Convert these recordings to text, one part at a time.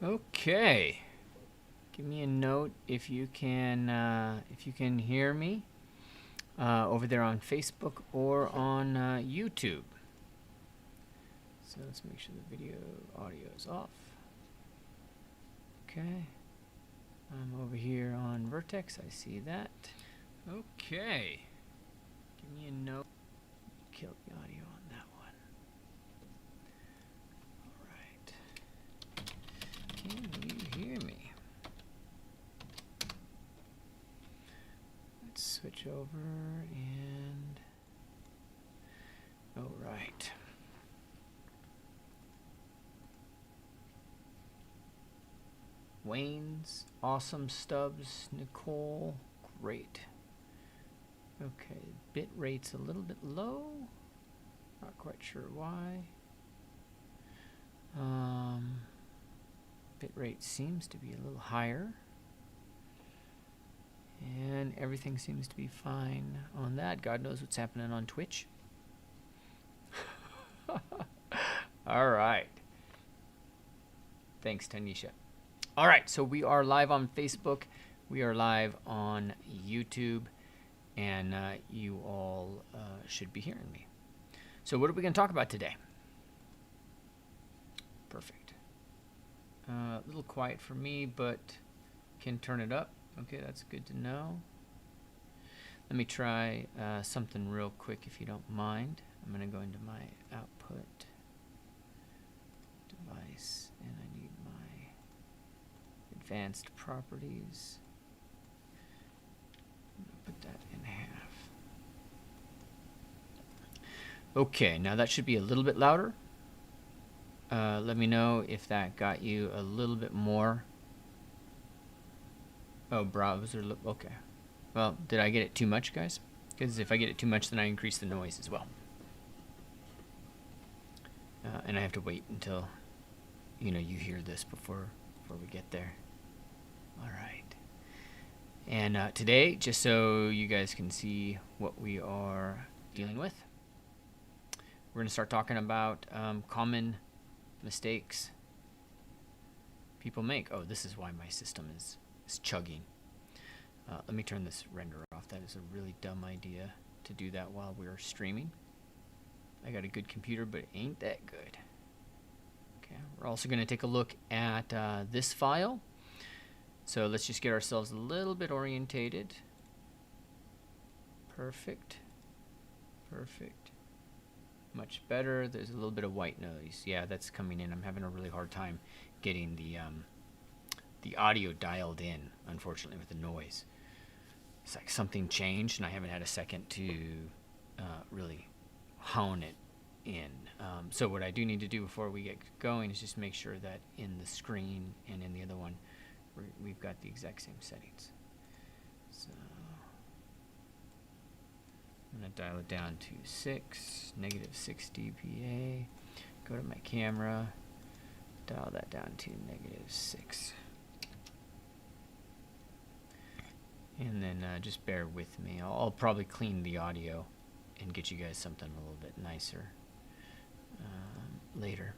Okay, give me a note if you can hear me over there on Facebook or on YouTube. So let's make sure the video audio is off. Okay, I'm over here on Vertex. I see that. Okay, give me a note. Kill the audio on that one. All right. Can you hear me? Let's switch over and. All right. Wayne's awesome. Stubbs, Nicole, great. Okay, bit rate's a little bit low. Not quite sure why. Bit rate seems to be a little higher. And everything seems to be fine on that. God knows what's happening on Twitch. All right. Thanks, Tanisha. All right, so we are live on Facebook. We are live on YouTube. And you all should be hearing me. So what are we going to talk about today? Perfect. A little quiet for me, but can turn it up. Okay, that's good to know. Let me try something real quick if you don't mind. I'm going to go into my output device, and I need my advanced properties. Put that in half. Okay, now that should be a little bit louder. Let me know if that got you a little bit more. Oh, browser. Okay. Well, did I get it too much, guys? Because if I get it too much, then I increase the noise as well. And I have to wait until you hear this before we get there. All right. And today, just so you guys can see what we are dealing with, we're going to start talking about common mistakes people make. Oh, this is why my system is chugging. Let me turn this render off. That is a really dumb idea to do that while we're streaming. I got a good computer, but it ain't that good. Okay, we're also going to take a look at this file. So let's just get ourselves a little bit orientated. Perfect. Perfect. Much better. There's a little bit of white noise. Yeah, that's coming in. I'm having a really hard time getting the audio dialed in, unfortunately, with the noise. It's like something changed, and I haven't had a second to really hone it in. So what I do need to do before we get going is just make sure that in the screen and in the other one, we've got the exact same settings. So I'm going to dial it down to 6, -6 dBA. Go to my camera, dial that down to -6. And then just bear with me. I'll probably clean the audio and get you guys something a little bit nicer later.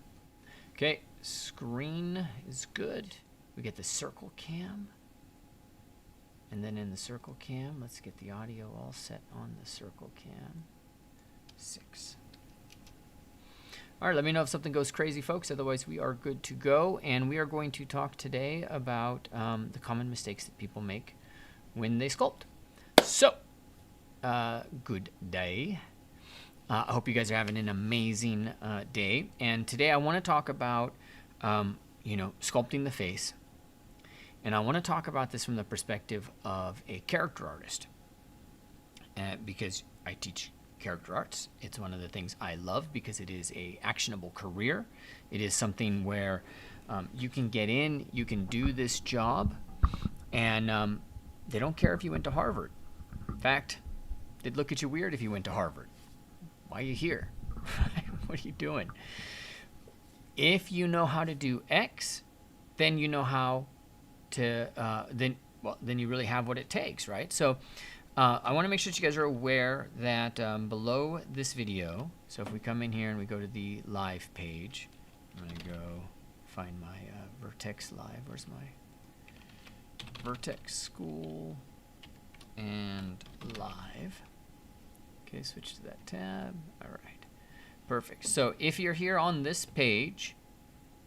Okay, screen is good. We get the circle cam. And then in the circle cam, let's get the audio all set on the circle cam. 6. All right, let me know if something goes crazy, folks. Otherwise, we are good to go. And we are going to talk today about the common mistakes that people make when they sculpt. So, good day. I hope you guys are having an amazing day. And today I want to talk about, sculpting the face. And I want to talk about this from the perspective of a character artist. Because I teach character arts. It's one of the things I love because it is a actionable career. It is something where you can get in, you can do this job, and they don't care if you went to Harvard. In fact, they'd look at you weird if you went to Harvard. Why are you here? What are you doing? If you know how to do X, then you know how to, then you really have what it takes, right? So I want to make sure that you guys are aware that below this video, so if we come in here and we go to the live page, I'm going to go find my Vertex Live. Where's my Vertex School and Live? Okay, switch to that tab. All right, perfect. So if you're here on this page,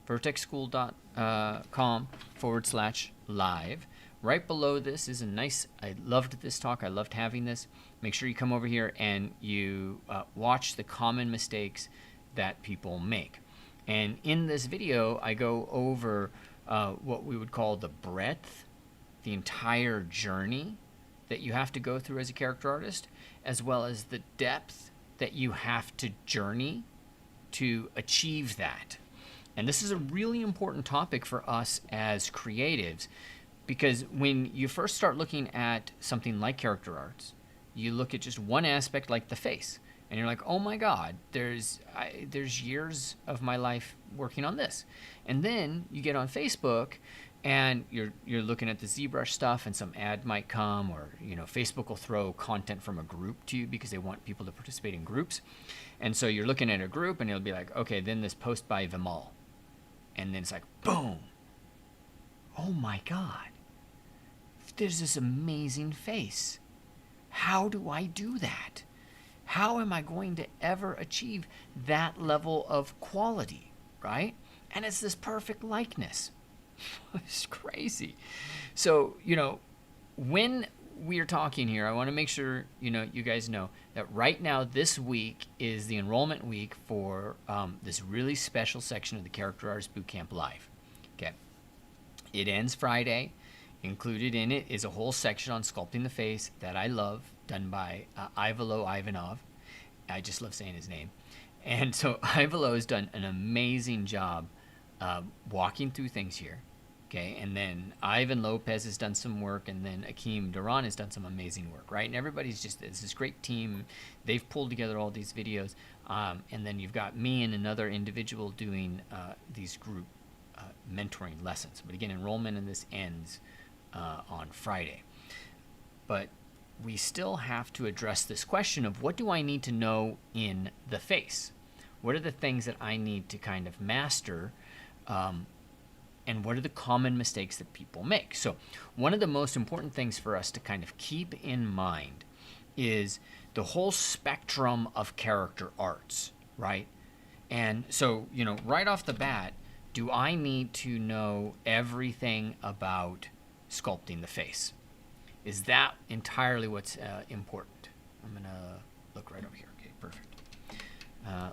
vertexschool.com/live, right below this is a nice, I loved this talk, I loved having this. Make sure you come over here and you watch the common mistakes that people make. And in this video, I go over what we would call the breadth, the entire journey that you have to go through as a character artist, as well as the depth that you have to journey to achieve that. And this is a really important topic for us as creatives, because when you first start looking at something like character arts, you look at just one aspect like the face, and you're like, oh my God, there's years of my life working on this. And then you get on Facebook and you're looking at the ZBrush stuff, and some ad might come, or Facebook will throw content from a group to you because they want people to participate in groups. And so you're looking at a group and it'll be like, okay, then this post by them all. And then it's like, boom. Oh my God. There's this amazing face. How do I do that? How am I going to ever achieve that level of quality, right? And it's this perfect likeness. It's crazy. So, when we are talking here, I want to make sure, you guys know that right now, this week is the enrollment week for this really special section of the Character Artist Bootcamp Live. Okay. It ends Friday. Included in it is a whole section on sculpting the face that I love, done by Ivalo Ivanov. I just love saying his name. And so Ivalo has done an amazing job walking through things here. Okay, and then Ivan Lopez has done some work, and then Akeem Duran has done some amazing work, right? And everybody's just, it's this great team. They've pulled together all these videos. And then you've got me and another individual doing these group mentoring lessons. But again, enrollment in this ends on Friday. But we still have to address this question of, what do I need to know in the face? What are the things that I need to kind of master? And what are the common mistakes that people make? So one of the most important things for us to kind of keep in mind is the whole spectrum of character arts, right? And so, right off the bat, do I need to know everything about sculpting the face? Is that entirely what's important? I'm going to look right over here. Okay, perfect.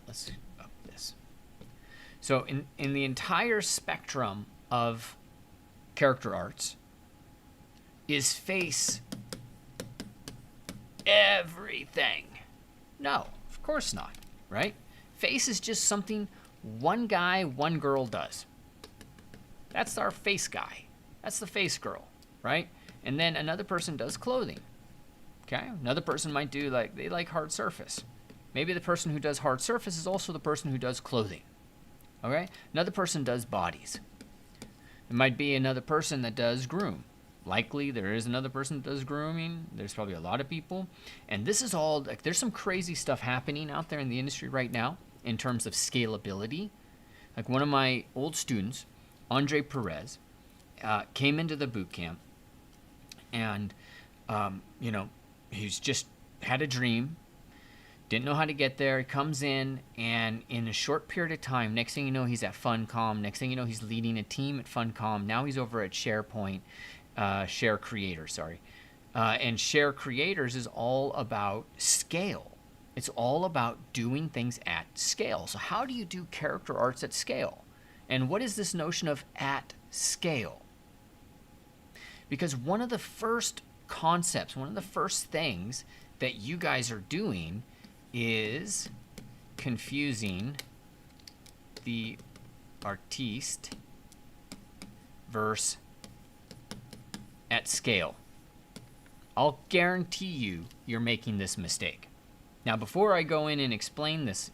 Let's up this. So in the entire spectrum of character arts, is face everything? No, of course not, right? Face is just something one guy, one girl does. That's our face guy. That's the face girl, right? And then another person does clothing. Okay? Another person might do, they like hard surface. Maybe the person who does hard surface is also the person who does clothing. Okay? Another person does bodies. There might be another person that does groom. Likely there is another person that does grooming. There's probably a lot of people. And this is all, there's some crazy stuff happening out there in the industry right now in terms of scalability. Like one of my old students, Andre Perez, came into the boot camp, and he's just had a dream, didn't know how to get there. He comes in, and in a short period of time, next thing you know, he's at FunCom. Next thing you know, he's leading a team at FunCom. Now he's over at SharePoint, Share Creator, sorry. And Share Creators is all about scale. It's all about doing things at scale. So how do you do character arts at scale? And what is this notion of at scale? Because one of the first concepts, one of the first things that you guys are doing is confusing the artiste versus at scale. I'll guarantee you're making this mistake. Now, before I go in and explain this,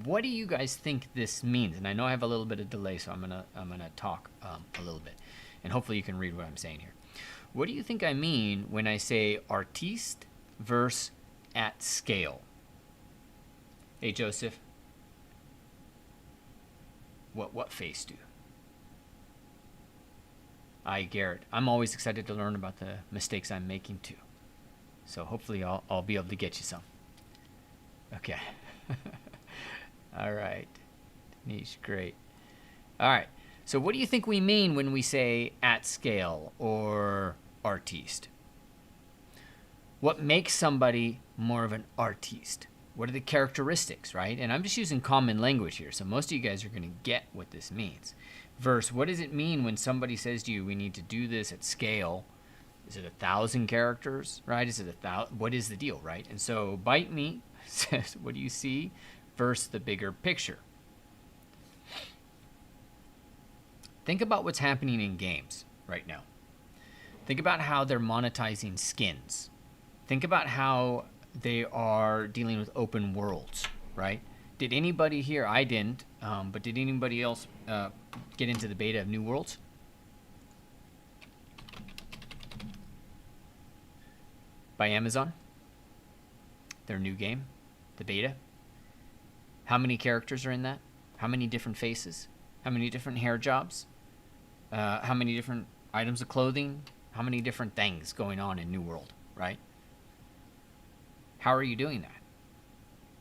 what do you guys think this means? And I know I have a little bit of delay, so I'm gonna talk a little bit, and hopefully you can read what I'm saying here. What do you think I mean when I say artiste versus at scale? Hey, Joseph. What face do? Garrett. I'm always excited to learn about the mistakes I'm making too. So hopefully I'll be able to get you some. Okay. All right. Niche, great. All right. So what do you think we mean when we say at scale or artiste? What makes somebody more of an artiste? What are the characteristics, right? And I'm just using common language here, so most of you guys are going to get what this means. Verse, what does it mean when somebody says to you, we need to do this at scale? Is it 1,000 characters, right? Is it 1,000? What is the deal, right? And so Bite Me says, what do you see? Versus the bigger picture. Think about what's happening in games right now. Think about how they're monetizing skins. Think about how they are dealing with open worlds, right? Did anybody here, I didn't, but did anybody else get into the beta of New Worlds? By Amazon? Their new game, the beta. How many characters are in that? How many different faces? How many different hair jobs? How many different items of clothing? How many different things going on in New World, right? How are you doing that?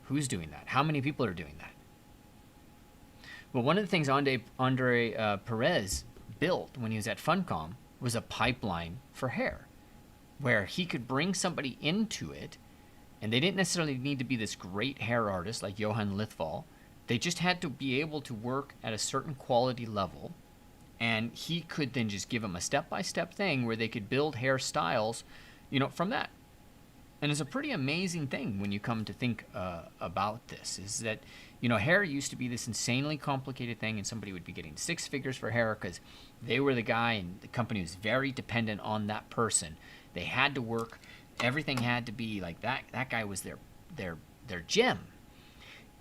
Who's doing that? How many people are doing that? Well, one of the things Andre Perez built when he was at Funcom was a pipeline for hair, where he could bring somebody into it, and they didn't necessarily need to be this great hair artist like Johan Lithval. They just had to be able to work at a certain quality level, and he could then just give them a step-by-step thing where they could build hairstyles, from that. And it's a pretty amazing thing when you come to think about this, is that, hair used to be this insanely complicated thing, and somebody would be getting 6 figures for hair because they were the guy and the company was very dependent on that person. They had to work. Everything had to be like that. That guy was their gem.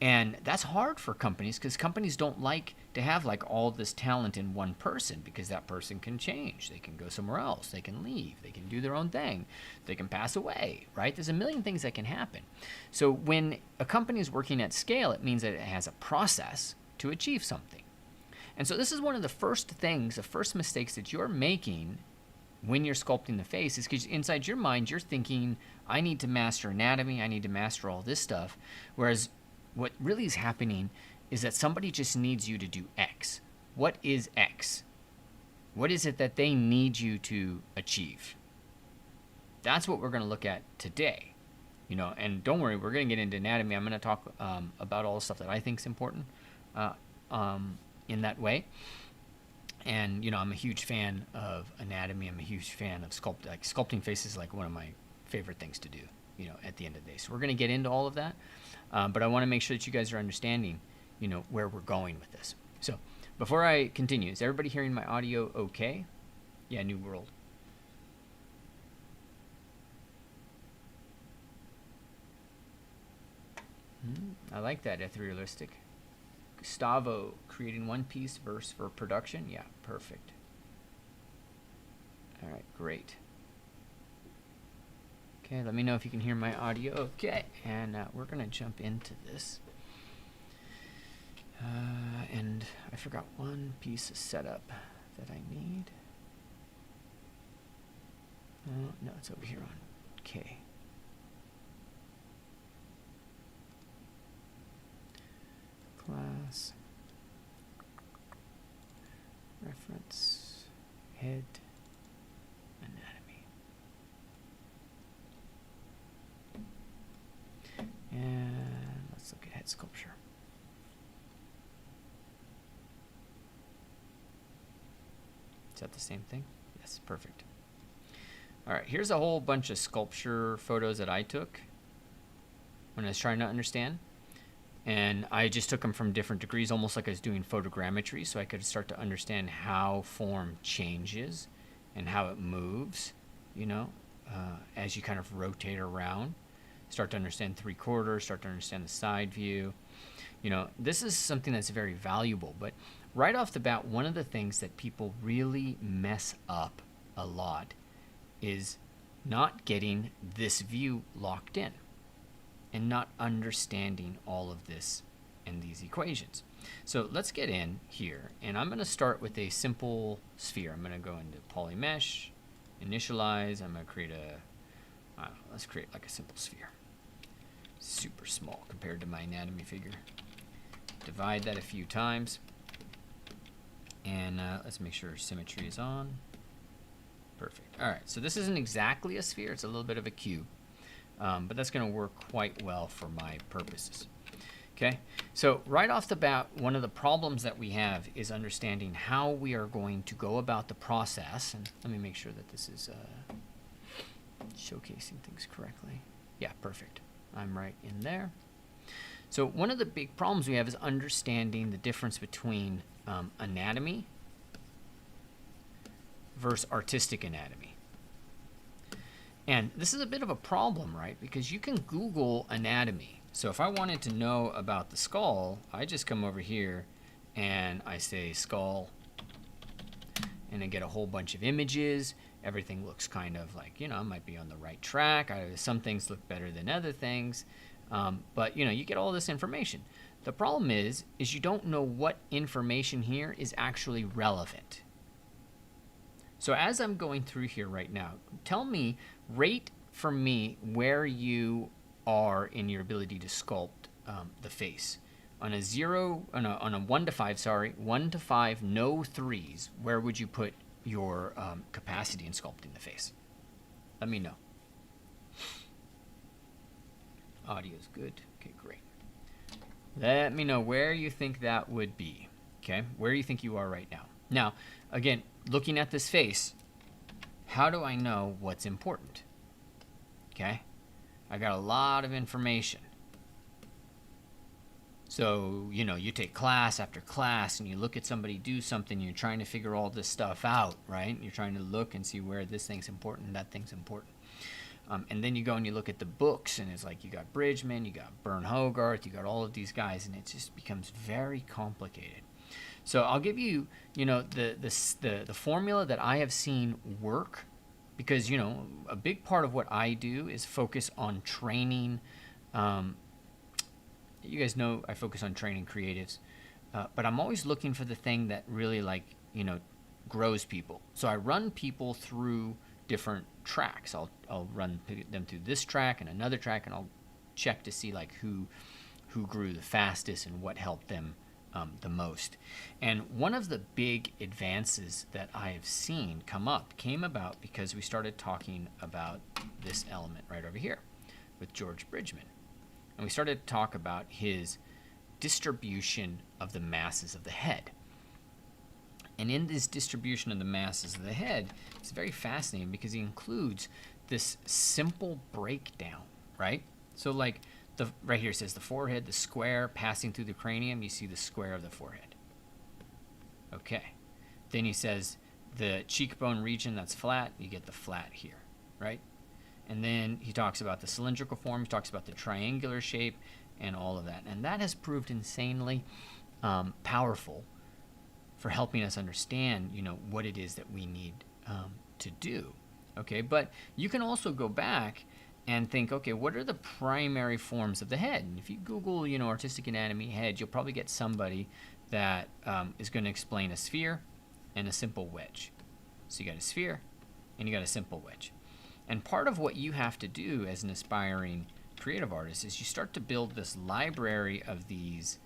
And that's hard for companies because companies don't like to have like all this talent in one person, because that person can change. They can go somewhere else. They can leave. They can do their own thing. They can pass away, right? There's a million things that can happen. So when a company is working at scale, it means that it has a process to achieve something. And so this is one of the first mistakes that you're making when you're sculpting the face, is because inside your mind, you're thinking, I need to master anatomy. I need to master all this stuff. Whereas what really is happening is that somebody just needs you to do X. What is X? What is it that they need you to achieve? That's what we're going to look at today. And don't worry, we're going to get into anatomy. I'm going to talk about all the stuff that I think is important in that way. And, I'm a huge fan of anatomy. I'm a huge fan of sculpting faces is like one of my favorite things to do, at the end of the day. So we're going to get into all of that. But I want to make sure that you guys are understanding, where we're going with this. So before I continue, is everybody hearing my audio okay? Yeah, New World. I like that, etherealistic. Gustavo, creating one piece verse for production. Yeah, perfect. All right, great. Okay, let me know if you can hear my audio. Okay, and we're going to jump into this. And I forgot one piece of setup that I need. No, it's over here on K. Class. Reference. Head. Anatomy. And let's look at head sculpture. Is that the same thing? Yes, perfect. All right, here's a whole bunch of sculpture photos that I took when I was trying to understand. And I just took them from different degrees, almost like I was doing photogrammetry, so I could start to understand how form changes and how it moves, as you kind of rotate around. Start to understand 3/4, start to understand the side view. This is something that's very valuable. But right off the bat, one of the things that people really mess up a lot is not getting this view locked in and not understanding all of this and these equations. So let's get in here, and I'm going to start with a simple sphere. I'm going to go into polymesh, initialize. I'm going to create let's create like a simple sphere. Super small compared to my anatomy figure. Divide that a few times, and let's make sure symmetry is on. Perfect. All right, so this isn't exactly a sphere. It's a little bit of a cube, but that's going to work quite well for my purposes. Okay, so right off the bat, one of the problems that we have is understanding how we are going to go about the process. And let me make sure that this is showcasing things correctly. Yeah, perfect. I'm right in there. So one of the big problems we have is understanding the difference between anatomy versus artistic anatomy. And this is a bit of a problem, right? Because you can Google anatomy. So if I wanted to know about the skull, I just come over here and I say skull, and I get a whole bunch of images. Everything looks kind of like, you know, I might be on the right track. Some things look better than other things. But, you know, you get all this information. The problem is you don't know what information here is actually relevant. So as I'm going through here right now, tell me, rate for me where you are in your ability to sculpt the face. On a 1 to 5, sorry, 1 to 5, no 3s, where would you put your capacity in sculpting the face? Let me know. Audio's good. Okay, great. Let me know where you think that would be. Okay, where you think you are right now. Now, again, looking at this face, how do I know what's important? Okay, I got a lot of information. So, you know, you take class after class and you look at somebody do something, you're trying to figure all this stuff out, right? You're trying to look and see where this thing's important and that thing's important. And then you go and you look at the books, and it's like you got Bridgeman, you got Bern Hogarth, you got all of these guys, and it just becomes very complicated. So I'll give you, you know, the formula that I have seen work, because, you know, a big part of what I do is focus on training. You guys know I focus on training creatives, but I'm always looking for the thing that really, like, you know, grows people. So I run people through different tracks. I'll run them through this track and another track, and I'll check to see like who grew the fastest and what helped them the most. And one of the big advances that I have seen came about because we started talking about this element right over here with George Bridgeman. And we started to talk about his distribution of the masses of the head. And in this distribution of the masses of the head, it's very fascinating because he includes this simple breakdown, right? So like right here it says the forehead, the square passing through the cranium, you see the square of the forehead. Okay. Then he says the cheekbone region that's flat, you get the flat here, right? And then he talks about the cylindrical form, he talks about the triangular shape and all of that. And that has proved insanely powerful for helping us understand, you know, what it is that we need to do. Okay, but you can also go back and think, okay, what are the primary forms of the head? And if you Google, you know, artistic anatomy head, you'll probably get somebody that is going to explain a sphere and a simple wedge. So you got a sphere and you got a simple wedge. And part of what you have to do as an aspiring creative artist is you start to build this library of these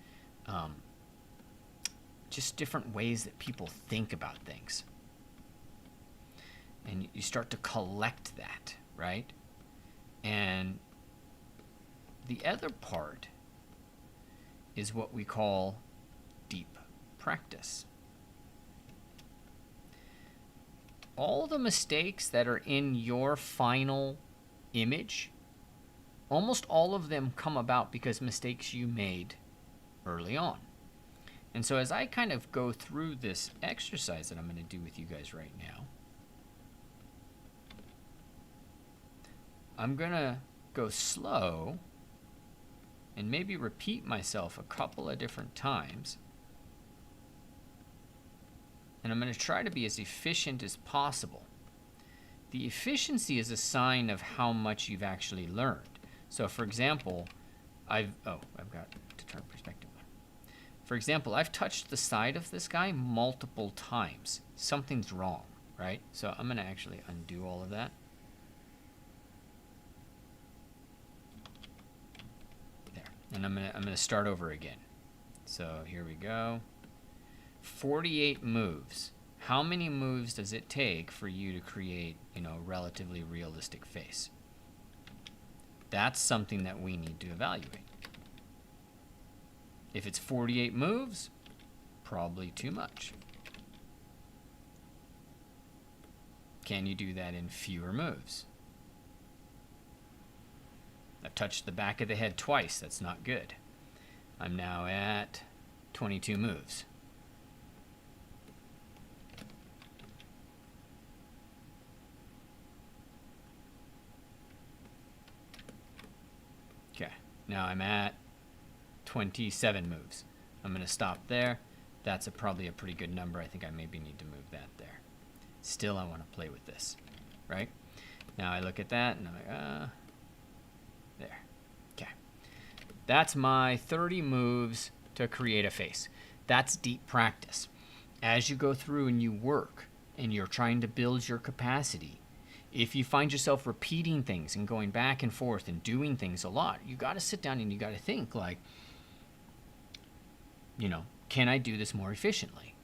just different ways that people think about things. And you start to collect that, right? And the other part is what we call deep practice. All the mistakes that are in your final image, almost all of them come about because mistakes you made early on. And so as I kind of go through this exercise that I'm going to do with you guys right now, I'm going to go slow and maybe repeat myself a couple of different times. And I'm going to try to be as efficient as possible. The efficiency is a sign of how much you've actually learned. So for example, I've got to turn perspective on. For example, I've touched the side of this guy multiple times. Something's wrong, right? So I'm going to actually undo all of that. There. And I'm going to start over again. So here we go. 48 moves. How many moves does it take for you to create, you know, a relatively realistic face? That's something that we need to evaluate. If it's 48 moves, probably too much. Can you do that in fewer moves? I've touched the back of the head twice. That's not good. I'm now at 22 moves. Okay, now I'm at 27 moves. I'm going to stop there. That's probably a pretty good number. I think I maybe need to move that there. Still, I want to play with this, right? Now I look at that and I'm like, there. Okay. That's my 30 moves to create a face. That's deep practice. As you go through and you work and you're trying to build your capacity, if you find yourself repeating things and going back and forth and doing things a lot, you got to sit down and you got to think like, you know, can I do this more efficiently?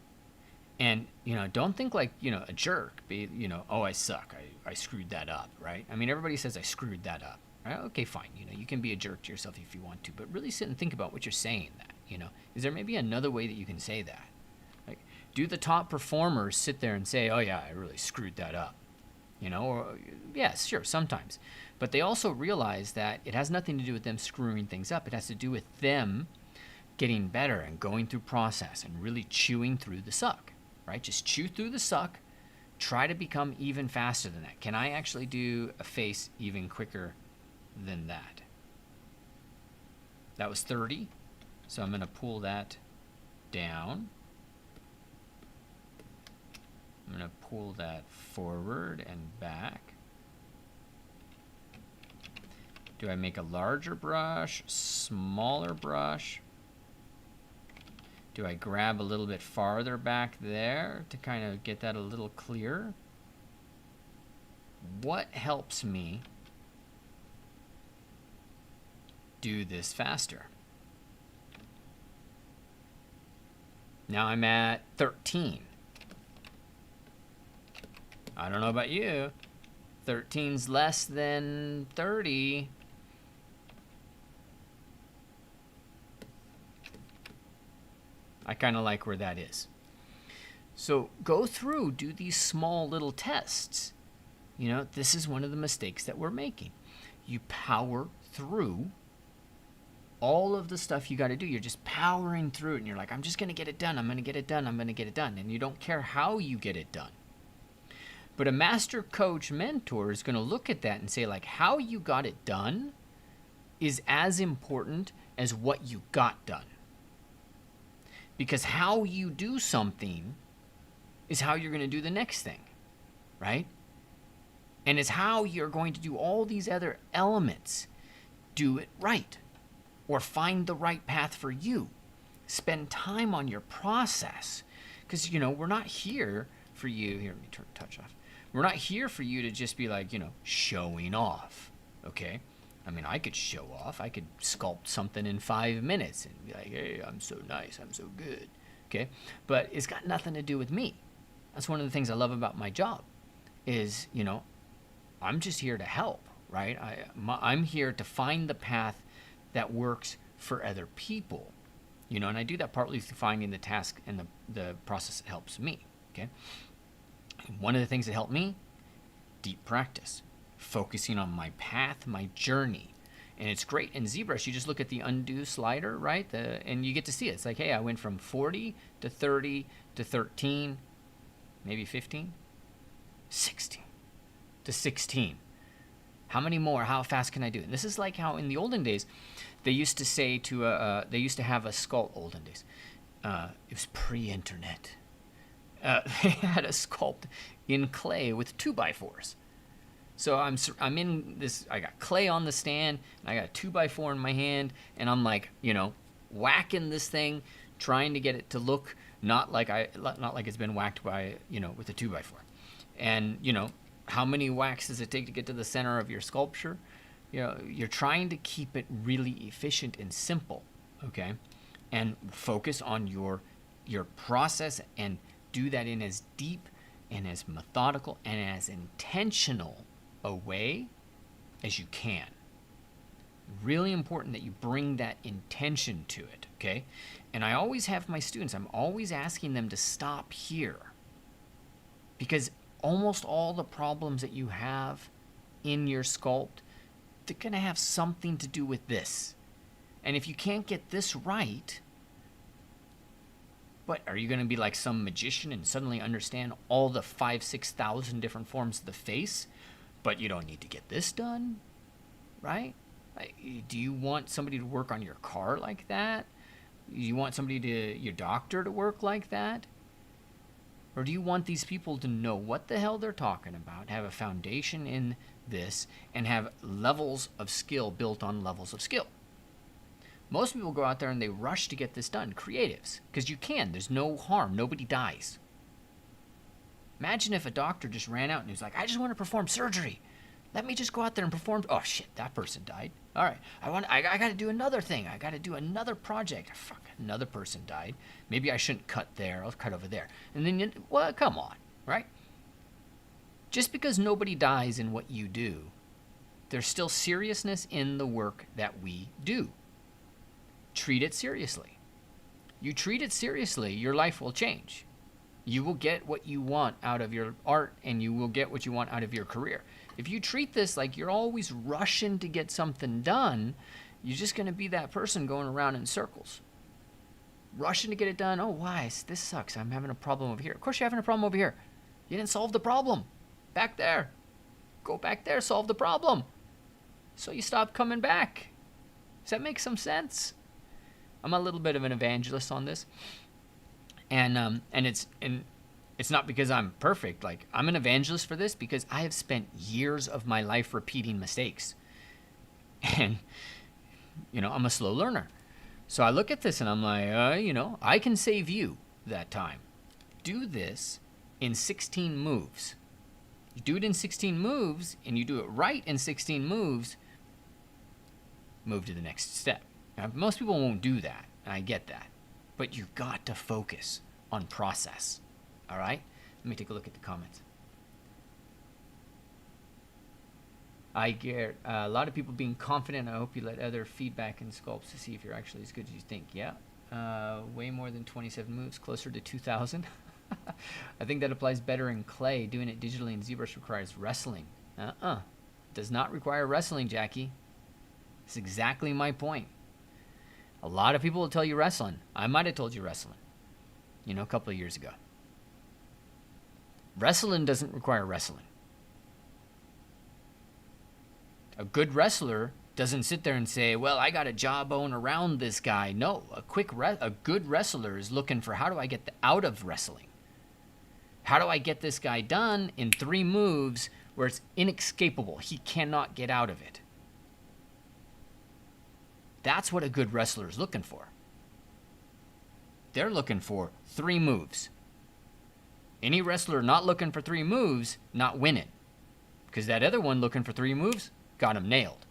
And, you know, don't think like, you know, a jerk. Be, you know, oh, I suck. I screwed that up, right? I mean, everybody says I screwed that up. Right? Okay, fine. You know, you can be a jerk to yourself if you want to, but really sit and think about what you're saying that, you know. Is there maybe another way that you can say that? Like, do the top performers sit there and say, oh, yeah, I really screwed that up? You know, or, yes, sure, sometimes. But they also realize that it has nothing to do with them screwing things up. It has to do with them getting better and going through process and really chewing through the suck, right? Just chew through the suck. Try to become even faster than that. Can I actually do a face even quicker than that? That was 30. So I'm going to pull that down. I'm going to pull that forward and back. Do I make a larger brush, smaller brush? Do I grab a little bit farther back there to kind of get that a little clearer? What helps me do this faster? Now I'm at 13. I don't know about you. 13's less than 30. I kind of like where that is. So go through, do these small little tests. You know, this is one of the mistakes that we're making. You power through all of the stuff you got to do. You're just powering through it, and you're like, I'm just going to get it done. I'm going to get it done. I'm going to get it done. And you don't care how you get it done. But a master coach mentor is going to look at that and say, like, how you got it done is as important as what you got done. Because how you do something is how you're going to do the next thing, right? And it's how you're going to do all these other elements. Do it right, or find the right path for you. Spend time on your process. Because, you know, we're not here for you. Here, let me turn touch off. We're not here for you to just be like, you know, showing off, okay? I mean, I could show off. I could sculpt something in 5 minutes and be like, hey, I'm so nice. I'm so good. Okay? But it's got nothing to do with me. That's one of the things I love about my job is, you know, I'm just here to help, right? I'm here to find the path that works for other people, you know, and I do that partly through finding the task and the process that helps me, okay? And one of the things that helped me, deep practice. Focusing on my path, my journey. And it's great. In ZBrush, you just look at the undo slider, right? And you get to see it. It's like, hey, I went from 40 to 30 to 13, maybe 15, 16 to 16. How many more? How fast can I do it? And this is like how in the olden days, they used to say to, they used to have a sculpt, olden days. It was pre-internet. They had a sculpt in clay with 2x4s. So I'm in this, I got clay on the stand, and I got a 2x4 in my hand, and I'm like, you know, whacking this thing, trying to get it to look not like it's been whacked by, with a 2x4. And, how many whacks does it take to get to the center of your sculpture? You're trying to keep it really efficient and simple, okay? And focus on your process and do that in as deep and as methodical and as intentional a way as you can. Really important that you bring that intention to it, okay? And I always have my students, I'm always asking them to stop here, because almost all the problems that you have in your sculpt, they're going to have something to do with this. And if you can't get this right, but are you going to be like some magician and suddenly understand all the 5,000-6,000 different forms of the face, but you don't need to get this done, right? Do you want somebody to work on your car like that? Do you want your doctor to work like that? Or do you want these people to know what the hell they're talking about, have a foundation in this, and have levels of skill built on levels of skill? Most people go out there and they rush to get this done, creatives, because you can. There's no harm. Nobody dies. Imagine if a doctor just ran out and he was like, I just want to perform surgery. Let me just go out there and perform. Oh, shit, that person died. All right, I got to do another thing. I got to do another project. Fuck, another person died. Maybe I shouldn't cut there. I'll cut over there. And then, come on, right? Just because nobody dies in what you do, there's still seriousness in the work that we do. Treat it seriously. You treat it seriously, your life will change. You will get what you want out of your art, and you will get what you want out of your career. If you treat this like you're always rushing to get something done, you're just going to be that person going around in circles. Rushing to get it done. Oh, why? This sucks. I'm having a problem over here. Of course you're having a problem over here. You didn't solve the problem. Back there. Go back there, solve the problem. So you stop coming back. Does that make some sense? I'm a little bit of an evangelist on this. And it's not because I'm perfect. Like, I'm an evangelist for this because I have spent years of my life repeating mistakes. And, I'm a slow learner. So I look at this and I'm like, I can save you that time. Do this in 16 moves. You do it in 16 moves, and you do it right in 16 moves, move to the next step. Now, most people won't do that, and I get that. But you've got to focus on process. All right? Let me take a look at the comments. I get a lot of people being confident. I hope you let other feedback in sculpts to see if you're actually as good as you think. Yeah. Way more than 27 moves, closer to 2,000. I think that applies better in clay. Doing it digitally in ZBrush requires wrestling. Does not require wrestling, Jackie. It's exactly my point. A lot of people will tell you wrestling. I might have told you wrestling, a couple of years ago. Wrestling doesn't require wrestling. A good wrestler doesn't sit there and say, well, I got a jawbone around this guy. No, a good wrestler is looking for, how do I get out of wrestling? How do I get this guy done in 3 moves where it's inescapable? He cannot get out of it. That's what a good wrestler is looking for. They're looking for 3 moves. Any wrestler not looking for 3 moves, not winning. Because that other one looking for 3 moves, got him nailed.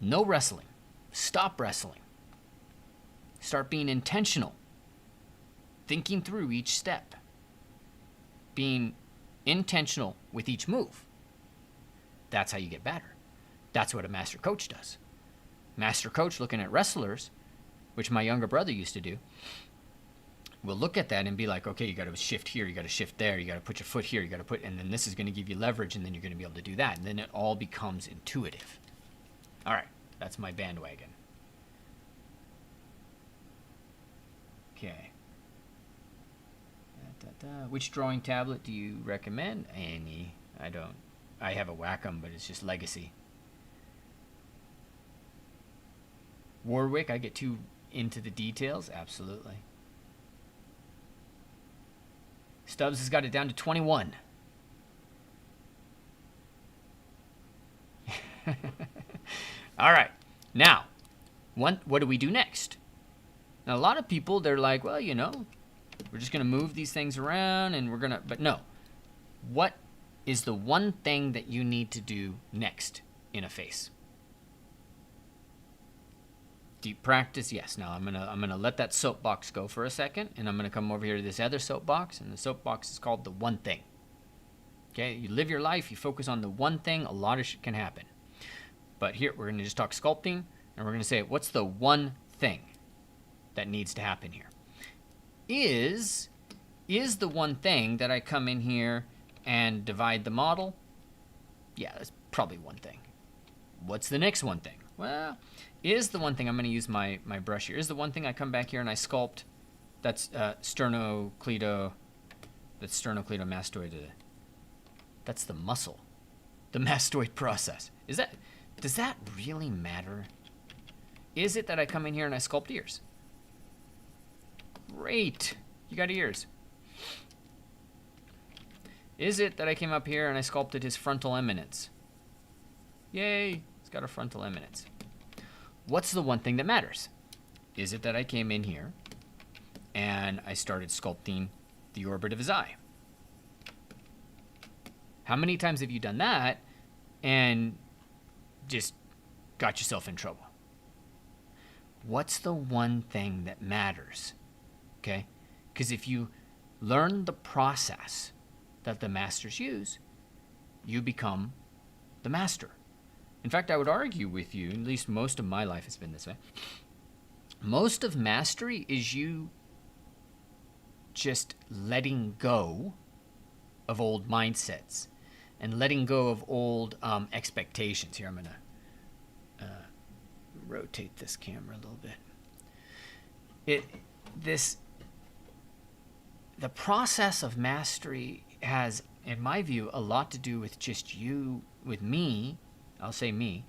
No wrestling. Stop wrestling. Start being intentional. Thinking through each step. Being intentional with each move. That's how you get better. That's what a master coach does. Master coach looking at wrestlers, which my younger brother used to do, will look at that and be like, okay, you got to shift here, you got to shift there, you got to put your foot here, you got to put, and then this is going to give you leverage, and then you're going to be able to do that, and then it all becomes intuitive. All right, that's my bandwagon. Okay. Which drawing tablet do you recommend? Any. I don't. I have a Wacom, but it's just legacy. Warwick, I get too into the details? Absolutely. Stubbs has got it down to 21. All right. Now, what do we do next? Now, a lot of people, they're like, well, you know, we're just going to move these things around and we're going to, but no. What is the one thing that you need to do next in a face? Deep practice, yes. Now I'm gonna let that soapbox go for a second, and I'm gonna come over here to this other soapbox, and the soapbox is called the one thing. Okay, you live your life, you focus on the one thing, a lot of shit can happen. But here we're gonna just talk sculpting, and we're gonna say, what's the one thing that needs to happen here? Is the one thing that I come in here and divide the model? Yeah, that's probably one thing. What's the next one thing? Well, is the one thing, I'm going to use my brush here, is the one thing I come back here and I sculpt, that's sternocleidomastoid. That's the muscle, the mastoid process. Does that really matter? Is it that I come in here and I sculpt ears? Great, you got ears. Is it that I came up here and I sculpted his frontal eminence? Yay, he's got a frontal eminence. What's the one thing that matters? Is it that I came in here and I started sculpting the orbit of his eye? How many times have you done that and just got yourself in trouble? What's the one thing that matters? Okay? Because if you learn the process that the masters use, you become the master. In fact, I would argue with you, at least most of my life has been this way, most of mastery is you just letting go of old mindsets and letting go of old expectations. Here, I'm going to rotate this camera a little bit. The process of mastery has, in my view, a lot to do with just you, with me, I'll say me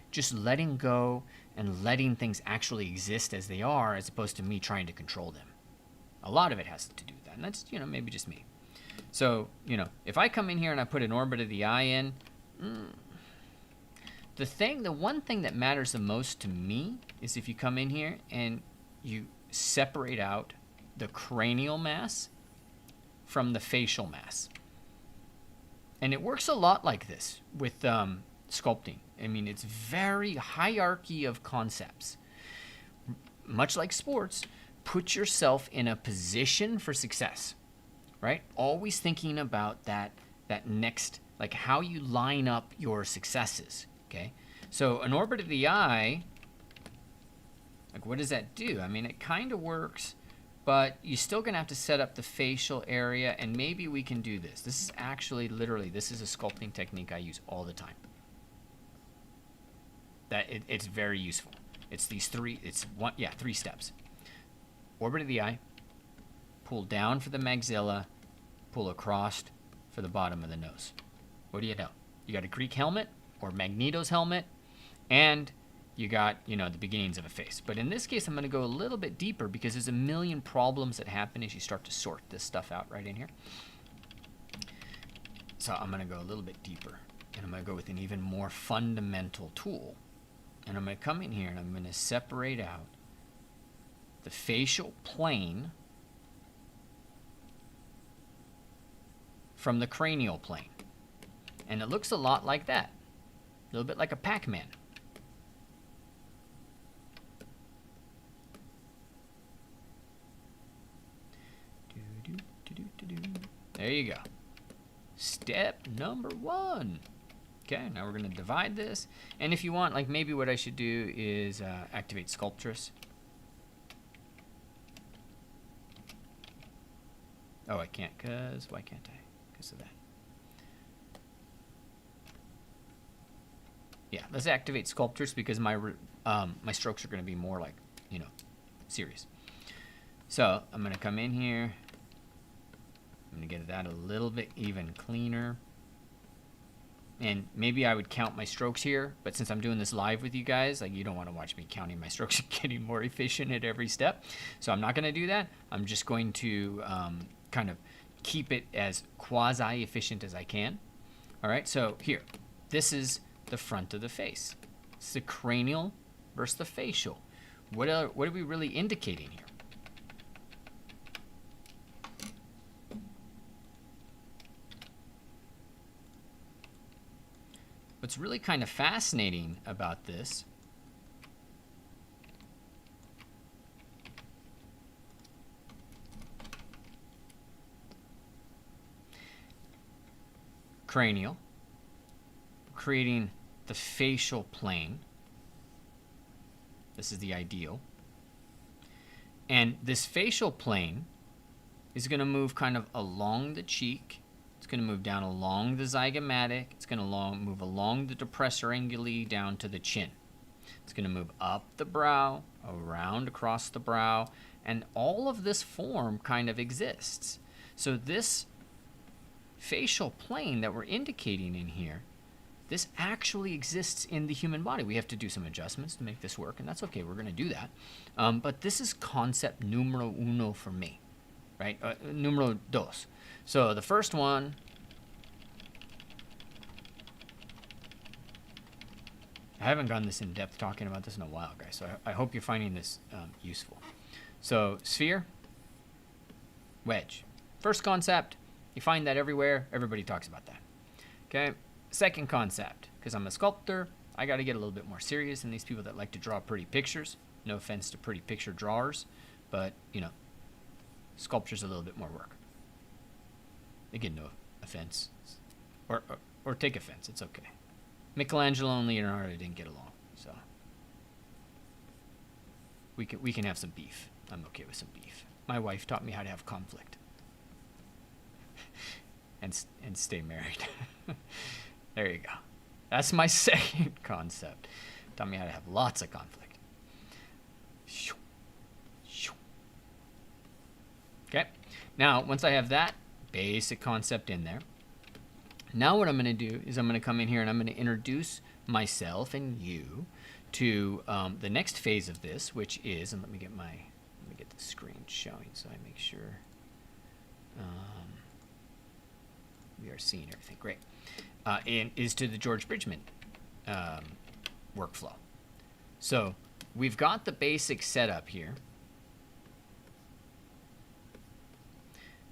just letting go and letting things actually exist as they are, as opposed to me trying to control them. A lot of it has to do with that, and that's, you know, maybe just me. So, you know, if I come in here and I put an orbit of the eye in, the one thing that matters the most to me is if you come in here and you separate out the cranial mass from the facial mass. And it works a lot like this with sculpting. I mean, it's very hierarchy of concepts. Much like sports, put yourself in a position for success, right? Always thinking about that next, like how you line up your successes, okay? So an orbit of the eye, like what does that do? I mean, it kind of works, but you're still going to have to set up the facial area, and maybe we can do this. This is actually, literally, this is a sculpting technique I use all the time. It's very useful. It's these three steps. Orbit of the eye, pull down for the maxilla, pull across for the bottom of the nose. What do you know? You got a Greek helmet, or Magneto's helmet, and you got, you know, the beginnings of a face. But in this case, I'm going to go a little bit deeper because there's a million problems that happen as you start to sort this stuff out right in here. So I'm going to go a little bit deeper, and I'm going to go with an even more fundamental tool. And I'm going to come in here and I'm going to separate out the facial plane from the cranial plane. And it looks a lot like that. A little bit like a Pac-Man. There you go. Step number 1. Okay, now we're going to divide this. And if you want, like maybe what I should do is activate Sculptress. Oh, I can't, because, why can't I? Because of that. Yeah, let's activate Sculptress because my strokes are going to be more like, you know, serious. So I'm going to come in here. I'm going to get that a little bit even cleaner. And maybe I would count my strokes here, but since I'm doing this live with you guys, like you don't want to watch me counting my strokes and getting more efficient at every step. So I'm not going to do that. I'm just going to kind of keep it as quasi-efficient as I can. All right, so here, this is the front of the face. It's the cranial versus the facial. What are we really indicating here? What's really kind of fascinating about this cranial, creating the facial plane. This is the ideal. And this facial plane is going to move kind of along the cheek. It's going to move down along the zygomatic. It's going to move along the depressor anguli down to the chin. It's going to move up the brow, around across the brow, and all of this form kind of exists. So this facial plane that we're indicating in here, this actually exists in the human body. We have to do some adjustments to make this work, and that's okay. We're going to do that. But this is concept numero uno for me, right? Numero dos. So the first one, I haven't gone this in depth talking about this in a while, guys, so I hope you're finding this useful. So sphere, wedge. First concept, you find that everywhere. Everybody talks about that. Okay. Second concept, because I'm a sculptor, I got to get a little bit more serious than these people that like to draw pretty pictures. No offense to pretty picture drawers, but, you know, sculpture's a little bit more work. Again, no offense. Or take offense. It's okay. Michelangelo and Leonardo didn't get along, so we can have some beef. I'm okay with some beef. My wife taught me how to have conflict and stay married. There you go. That's my second concept. Taught me how to have lots of conflict. Okay. Now, once I have that basic concept in there, now what I'm going to do is I'm going to come in here and I'm going to introduce myself and you to the next phase of this, which is, and let me get the screen showing so I make sure we are seeing everything. Great. And is to the George Bridgeman workflow. So we've got the basic setup here.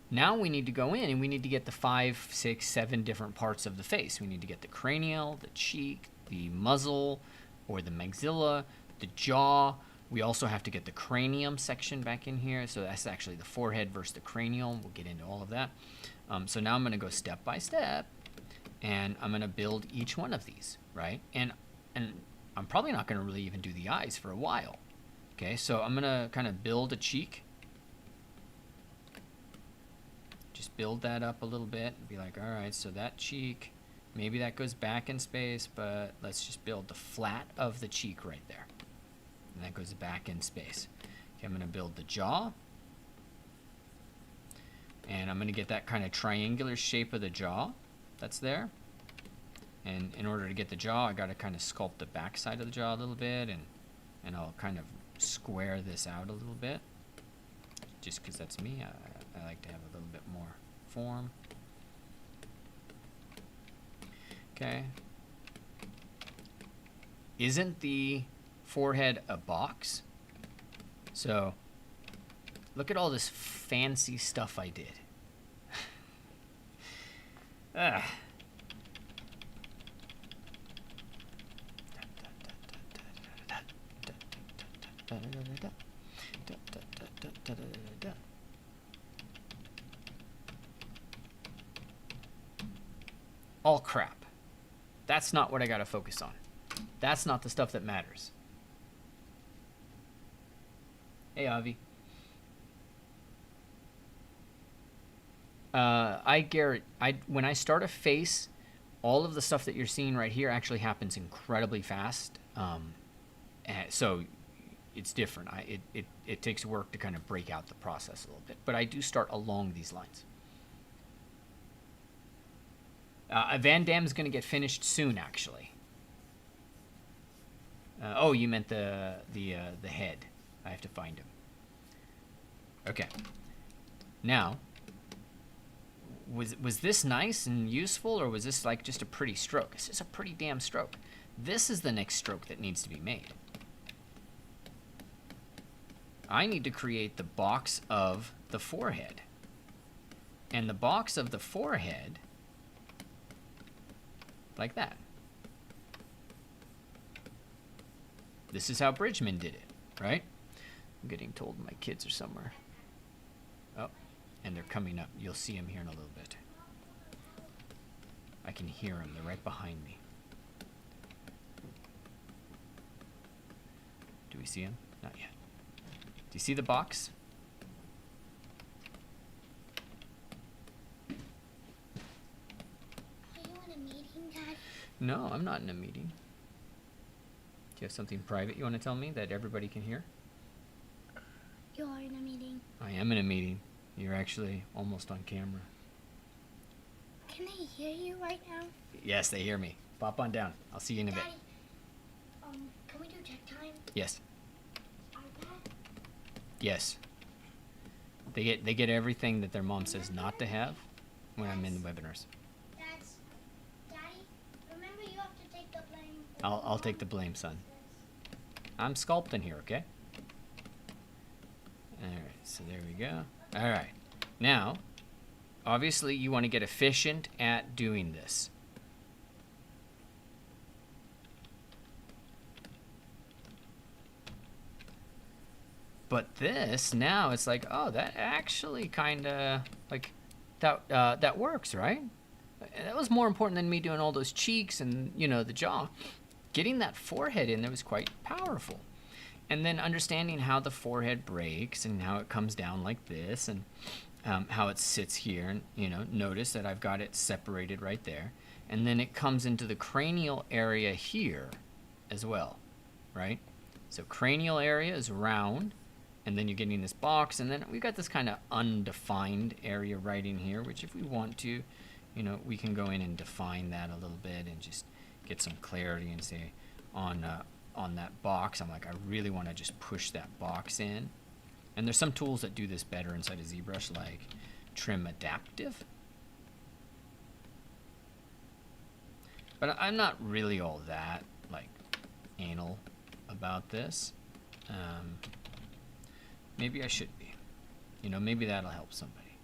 Now we need to go in and we need to get the 5, 6, 7 different parts of the face. We need to get the cranial, the cheek, the muzzle or the maxilla, the jaw. We also have to get the cranium section back in here. So that's actually the forehead versus the cranial. We'll get into all of that. So now I'm going to go step by step and I'm going to build each one of these, right? And I'm probably not going to really even do the eyes for a while. Okay, so I'm going to kind of build a cheek. Just build that up a little bit and be like, all right, so that cheek, maybe that goes back in space, but let's just build the flat of the cheek right there. And that goes back in space. Okay, I'm going to build the jaw. And I'm going to get that kind of triangular shape of the jaw that's there. And in order to get the jaw, I got to kind of sculpt the back side of the jaw a little bit, and I'll kind of square this out a little bit. Just because that's me, I like to have a little bit more form. Okay. Isn't the forehead a box? So look at all this fancy stuff I did. All crap. That's not what I gotta focus on. That's not the stuff that matters. Hey, Avi. When I start a face, all of the stuff that you're seeing right here actually happens incredibly fast. So it's different. It takes work to kind of break out the process a little bit. But I do start along these lines. Van Damme's going to get finished soon, actually. Oh, you meant the head. I have to find him. Okay. Now, was this nice and useful, or was this like just a pretty stroke? This is a pretty damn stroke. This is the next stroke that needs to be made. I need to create the box of the forehead. And the box of the forehead, like that. This is how Bridgeman did it, right? I'm getting told my kids are somewhere. Oh, and they're coming up. You'll see them here in a little bit. I can hear them. They're right behind me. Do we see them? Not yet. Do you see the box? Are you in a meeting, Dad? No, I'm not in a meeting. Do you have something private you want to tell me that everybody can hear? You're in a meeting. I am in a meeting. You're actually almost on camera. Can they hear you right now? Yes, they hear me. Pop on down. I'll see you in a bit. Daddy, can we do check time? Yes. iPad? Yes. They get everything that their mom says not to have when I'm in the webinars. Daddy, remember you have to take the blame. I'll take the blame, son. I'm sculpting here, okay? Alright, so there we go. Alright. Now, obviously you want to get efficient at doing this. But this, now it's like, oh, that actually kind of, like, that works, right? That was more important than me doing all those cheeks and, you know, the jaw. Getting that forehead in there was quite powerful. And then understanding how the forehead breaks and how it comes down like this and how it sits here. And, you know, notice that I've got it separated right there. And then it comes into the cranial area here as well, right? So cranial area is round. And then you're getting this box, and then we've got this kind of undefined area right in here, which if we want to, you know, we can go in and define that a little bit and just get some clarity and say on that box, I'm like, I really want to just push that box in. And there's some tools that do this better inside of ZBrush, like Trim Adaptive. But I'm not really all that, like, anal about this. Maybe I should be. You know, maybe that'll help somebody.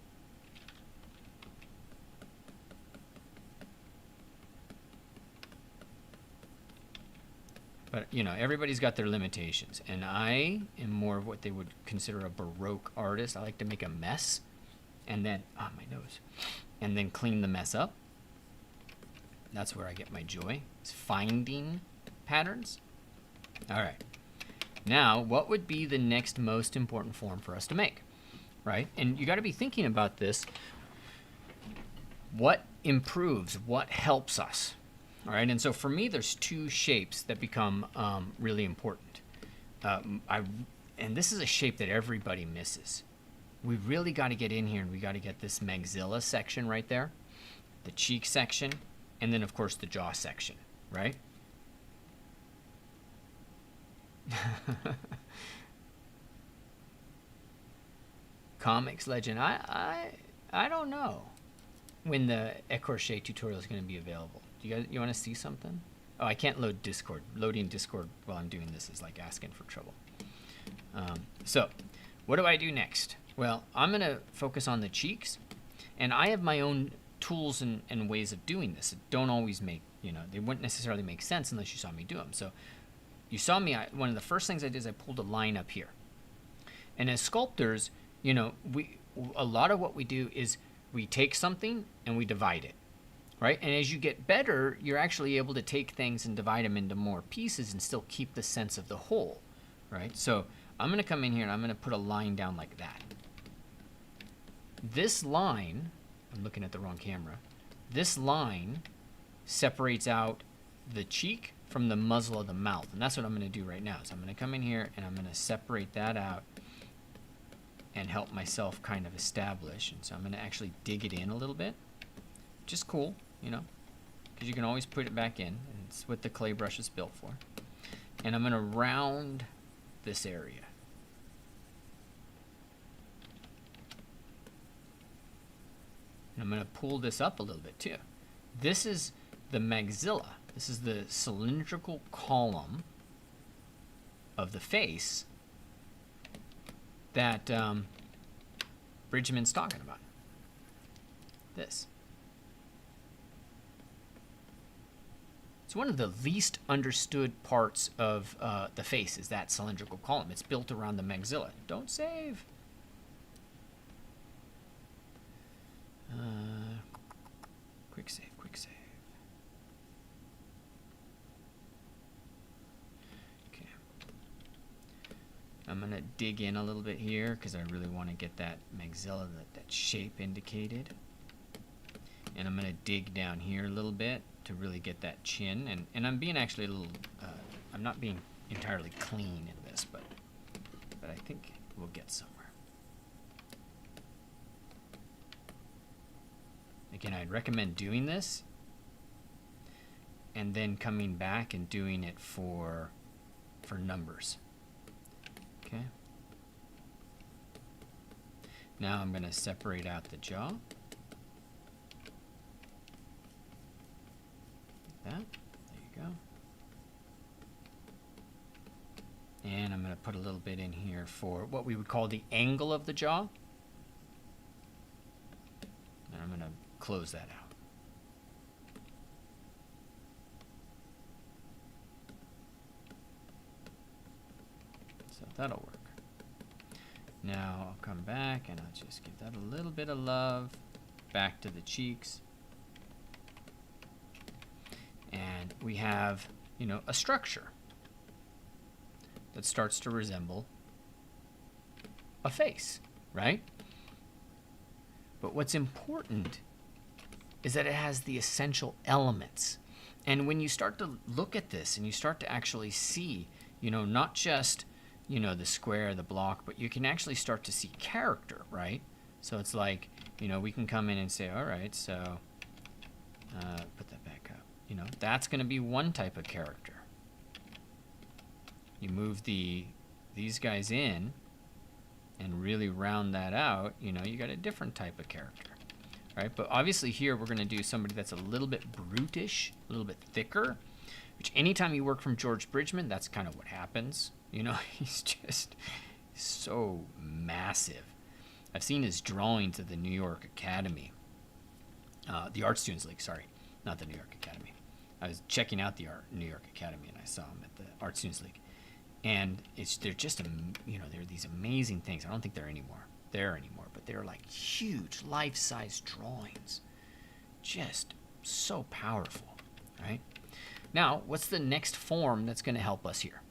But, you know, everybody's got their limitations. And I am more of what they would consider a Baroque artist. I like to make a mess and then, my nose, and then clean the mess up. That's where I get my joy, is finding patterns. All right. Now, what would be the next most important form for us to make, right? And you got to be thinking about this. What improves? What helps us? All right. And so for me, there's two shapes that become really important. And this is a shape that everybody misses. We really got to get in here, and we got to get this maxilla section right there, the cheek section, and then of course the jaw section, right? Comics legend. I don't know when the Ecorche tutorial is going to be available. Do you want to see something? Oh, I can't load Discord. Loading Discord while I'm doing this is like asking for trouble. So, what do I do next? Well, I'm going to focus on the cheeks, and I have my own tools and ways of doing this. It don't always make, you know, they wouldn't necessarily make sense unless you saw me do them. So, you saw me, one of the first things I did is I pulled a line up here. And as sculptors, you know, a lot of what we do is we take something and we divide it, right? And as you get better, you're actually able to take things and divide them into more pieces and still keep the sense of the whole, right? So I'm going to come in here and I'm going to put a line down like that. This line, I'm looking at the wrong camera, this line separates out the cheek from the muzzle of the mouth. And that's what I'm going to do right now. So I'm going to come in here and I'm going to separate that out and help myself kind of establish. And so I'm going to actually dig it in a little bit. Just cool, you know, because you can always put it back in. And it's what the clay brush is built for. And I'm going to round this area. And I'm going to pull this up a little bit too. This is the maxilla. This is the cylindrical column of the face that Bridgeman's talking about. This. It's one of the least understood parts of the face is that cylindrical column. It's built around the maxilla. Don't save. Quick save, quick save. Okay. I'm going to dig in a little bit here because I really want to get that maxilla, that shape indicated. And I'm going to dig down here a little bit to really get that chin. And I'm being actually a little, I'm not being entirely clean in this, but I think we'll get somewhere. Again, I'd recommend doing this and then coming back and doing it for numbers. Okay. Now I'm going to separate out the jaw. Like that. There you go. And I'm going to put a little bit in here for what we would call the angle of the jaw. And I'm going to close that out. So that'll work. Now I'll come back and I'll just give that a little bit of love back to the cheeks. And we have, you know, a structure that starts to resemble a face, right? But what's important is that it has the essential elements. And when you start to look at this and you start to actually see, you know, not just, you know, the square, the block, but you can actually start to see character, right? So it's like, you know, we can come in and say, all right, so put that back up. You know, that's going to be one type of character. You move these guys in and really round that out, you know, you got a different type of character. Right? But obviously here we're going to do somebody that's a little bit brutish, a little bit thicker, which anytime you work from George Bridgeman, that's kind of what happens. You know, he's just so massive. I've seen his drawings at the New York Academy, the Art Students League, sorry, not the New York Academy. I was checking out the New York Academy and I saw him at the Art Students League. And they're just, you know, they're these amazing things. I don't think they're there anymore, but they're like huge life-size drawings. Just so powerful, right? Now, what's the next form that's going to help us here?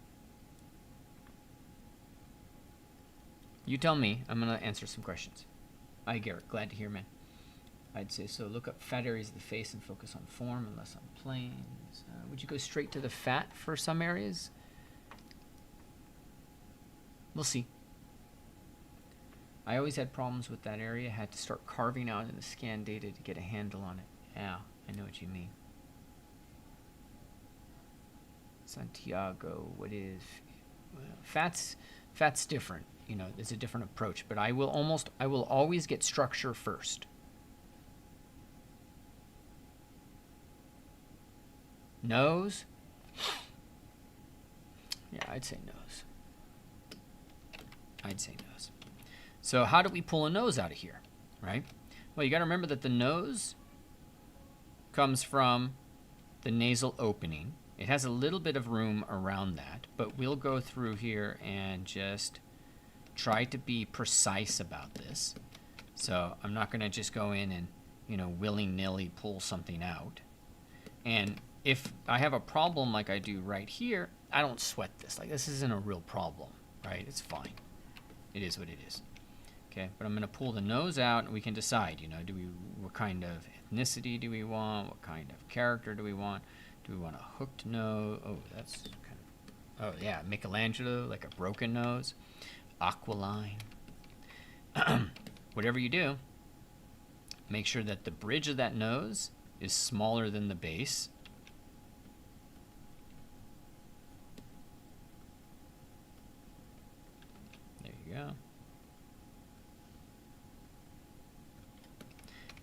You tell me. I'm going to answer some questions. Hi, Garrett. Glad to hear, man. I'd say so. Look up fat areas of the face and focus on form and less on planes. Would you go straight to the fat for some areas? We'll see. I always had problems with that area. Had to start carving out in the scan data to get a handle on it. Yeah, I know what you mean. Santiago, what is... Well, fat's different. You know, it's a different approach. But I will always get structure first. Nose? Yeah, I'd say nose. I'd say nose. So how do we pull a nose out of here, right? Well, you got to remember that the nose comes from the nasal opening. It has a little bit of room around that, but we'll go through here and just try to be precise about this. So I'm not going to just go in and, you know, willy-nilly pull something out. And if I have a problem like I do right here, I don't sweat this. Like, this isn't a real problem, right? It's fine. It is what it is. Okay, but I'm going to pull the nose out and we can decide, you know, what kind of ethnicity do we want? What kind of character do we want? Do we want a hooked nose? Oh, that's kind of, oh yeah, Michelangelo, like a broken nose. Aquiline. Whatever you do, make sure that the bridge of that nose is smaller than the base. There you go.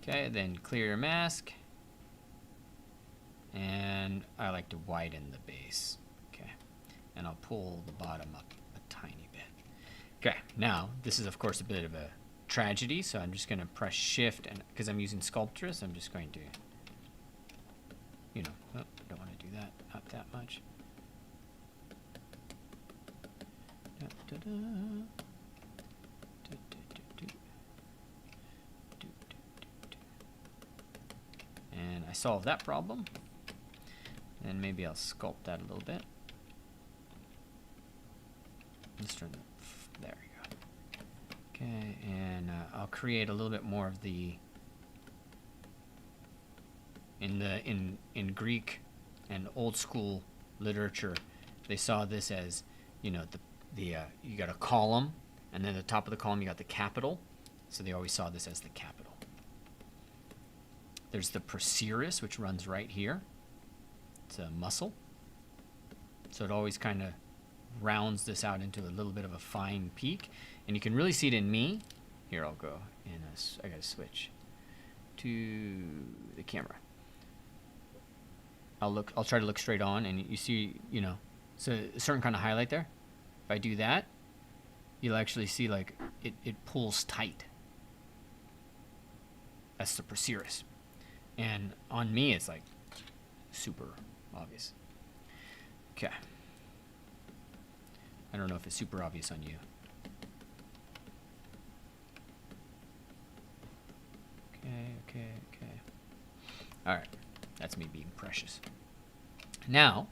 Okay, then clear your mask. And I like to widen the base. Okay. And I'll pull the bottom up a tiny bit. Okay, now this is of course a bit of a tragedy, so I'm just going to press shift, and because I'm using Sculptress, I'm just going to, you know, oh, don't want to do that, not that much. Da, da, da. And I solved that problem. And maybe I'll sculpt that a little bit. Let's turn that. There we go. Okay, and I'll create a little bit more of the in Greek and old school literature. They saw this as, you know, you got a column, and then at the top of the column you got the capital. So they always saw this as the capital. There's the procerus, which runs right here. It's a muscle. So it always kind of rounds this out into a little bit of a fine peak. And you can really see it in me. Here, I'll go in I got to switch to the camera. I'll try to look straight on, and you see, you know, so a certain kind of highlight there. If I do that, you'll actually see like it pulls tight. That's the procerus. And on me, it's like super obvious. Okay. I don't know if it's super obvious on you. Okay. All right. That's me being precious. Now,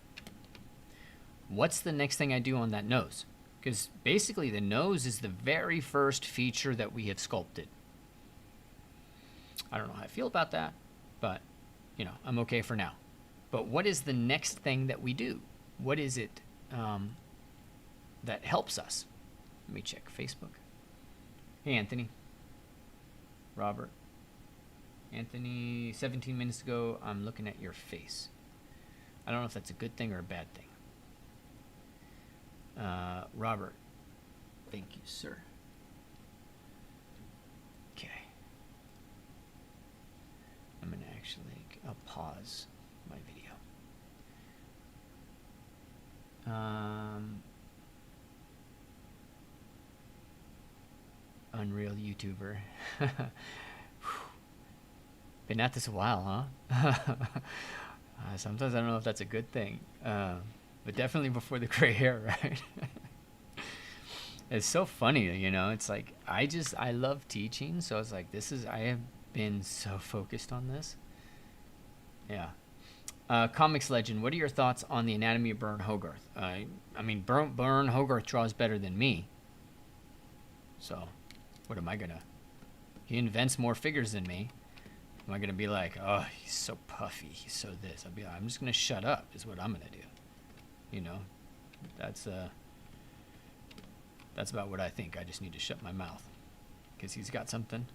what's the next thing I do on that nose? Because basically the nose is the very first feature that we have sculpted. I don't know how I feel about that, but, you know, I'm okay for now. But what is the next thing that we do? What is it that helps us? Let me check Facebook. Hey, Anthony. Robert. Anthony, 17 minutes ago, I'm looking at your face. I don't know if that's a good thing or a bad thing. Robert. Thank you, sir. Okay. I'm going to actually pause my video. Unreal YouTuber. Been at this a while, huh? Sometimes I don't know if that's a good thing. But definitely before the gray hair, right? It's so funny, you know. It's like I love teaching, so it's like I have been so focused on this. Yeah. Comics legend, what are your thoughts on the anatomy of Byrne Hogarth? I mean, Byrne Hogarth draws better than me. So, what am I gonna? He invents more figures than me. Am I gonna be like, oh, he's so puffy, he's so this? I'll be like, I'm just gonna shut up. Is what I'm gonna do. You know, that's about what I think. I just need to shut my mouth because he's got something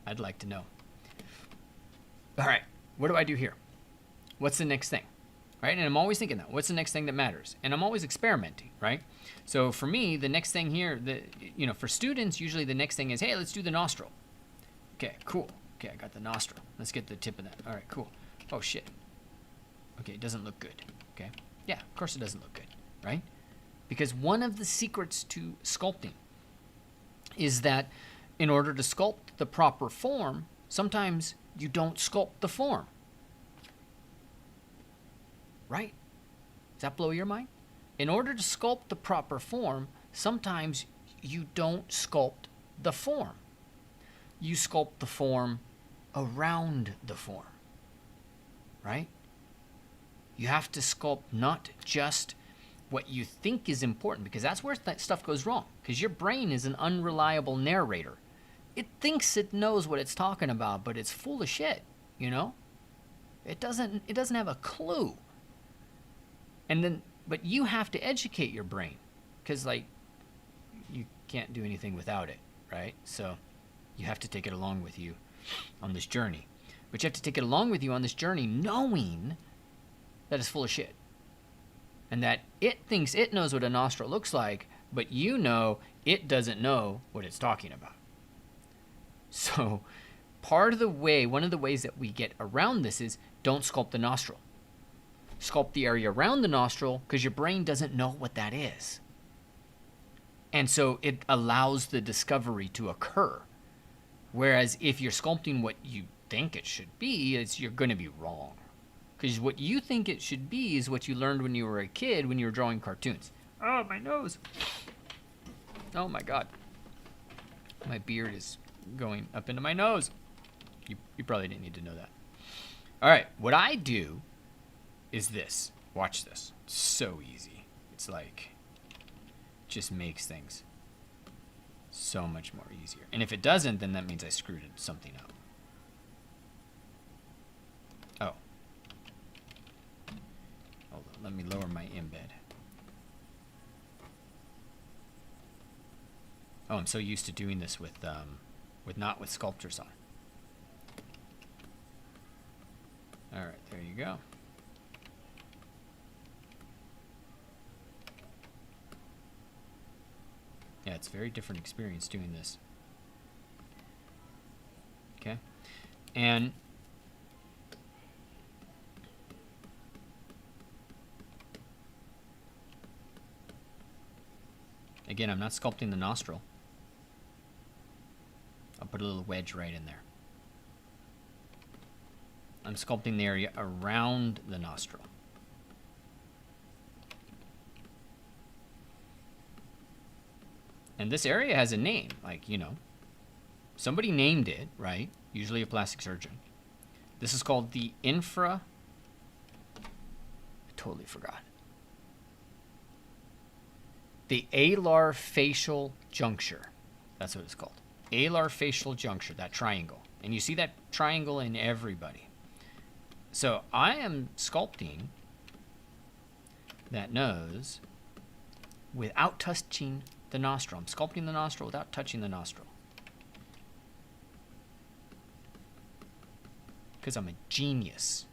I'd like to know. All right, what do I do here? What's the next thing, right? And I'm always thinking that. What's the next thing that matters? And I'm always experimenting, right? So for me, the next thing here, for students, usually the next thing is, hey, let's do the nostril. Okay, cool. Okay, I got the nostril. Let's get the tip of that. All right, cool. Oh, shit. Okay, it doesn't look good. Okay. Yeah, of course it doesn't look good, right? Because one of the secrets to sculpting is that in order to sculpt the proper form, sometimes you don't sculpt the form. Right? Does that blow your mind? In order to sculpt the proper form, sometimes you don't sculpt the form. You sculpt the form around the form. Right? You have to sculpt not just what you think is important, because that's where that stuff goes wrong. Because your brain is an unreliable narrator. It thinks it knows what it's talking about, but it's full of shit, you know? It doesn't have a clue. But you have to educate your brain, because like you can't do anything without it, right? So you have to take it along with you on this journey. But you have to take it along with you on this journey knowing that it's full of shit. And that it thinks it knows what a nostril looks like, but you know it doesn't know what it's talking about. So one of the ways that we get around this is don't sculpt the nostril. Sculpt the area around the nostril because your brain doesn't know what that is. And so it allows the discovery to occur. Whereas if you're sculpting what you think it should be, you're going to be wrong. Because what you think it should be is what you learned when you were a kid when you were drawing cartoons. Oh, my nose. Oh, my God. My beard is going up into my nose. You probably didn't need to know that. All right, what I do is this. Watch this. It's so easy. It's like, just makes things so much more easier. And if it doesn't, then that means I screwed something up. Oh. Hold on, let me lower my embed. Oh, I'm so used to doing this with not with sculptors on. All right, there you go. Yeah, it's a very different experience doing this. Okay, and again, I'm not sculpting the nostril. I'll put a little wedge right in there. I'm sculpting the area around the nostril. And this area has a name, like, you know, somebody named it, right? Usually a plastic surgeon. This is called the I totally forgot. The alar facial juncture. That's what it's called. Alar facial juncture, that triangle. And you see that triangle in everybody. So I am sculpting that nose without touching the nostril. I'm sculpting the nostril without touching the nostril. Because I'm a genius,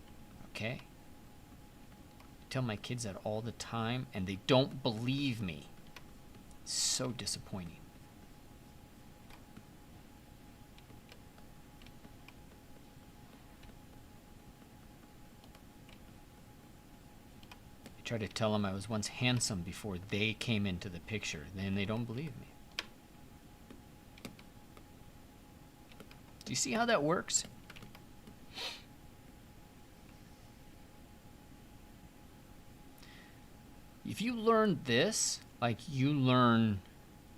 okay? I tell my kids that all the time, and they don't believe me. It's so disappointing. I try to tell them I was once handsome before they came into the picture. Then they don't believe me. Do you see how that works? If you learn this, like, you learn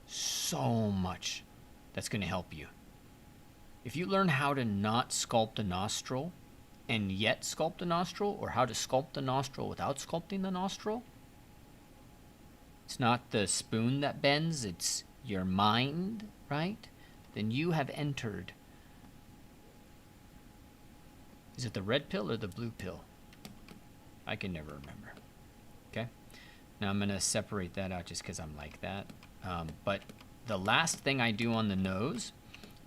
so much that's going to help you. If you learn how to not sculpt a nostril and yet sculpt the nostril, or how to sculpt the nostril without sculpting the nostril, it's not the spoon that bends, it's your mind, right? Then you have entered. Is it the red pill or the blue pill? I can never remember. Okay? Now I'm going to separate that out just because I'm like that. But the last thing I do on the nose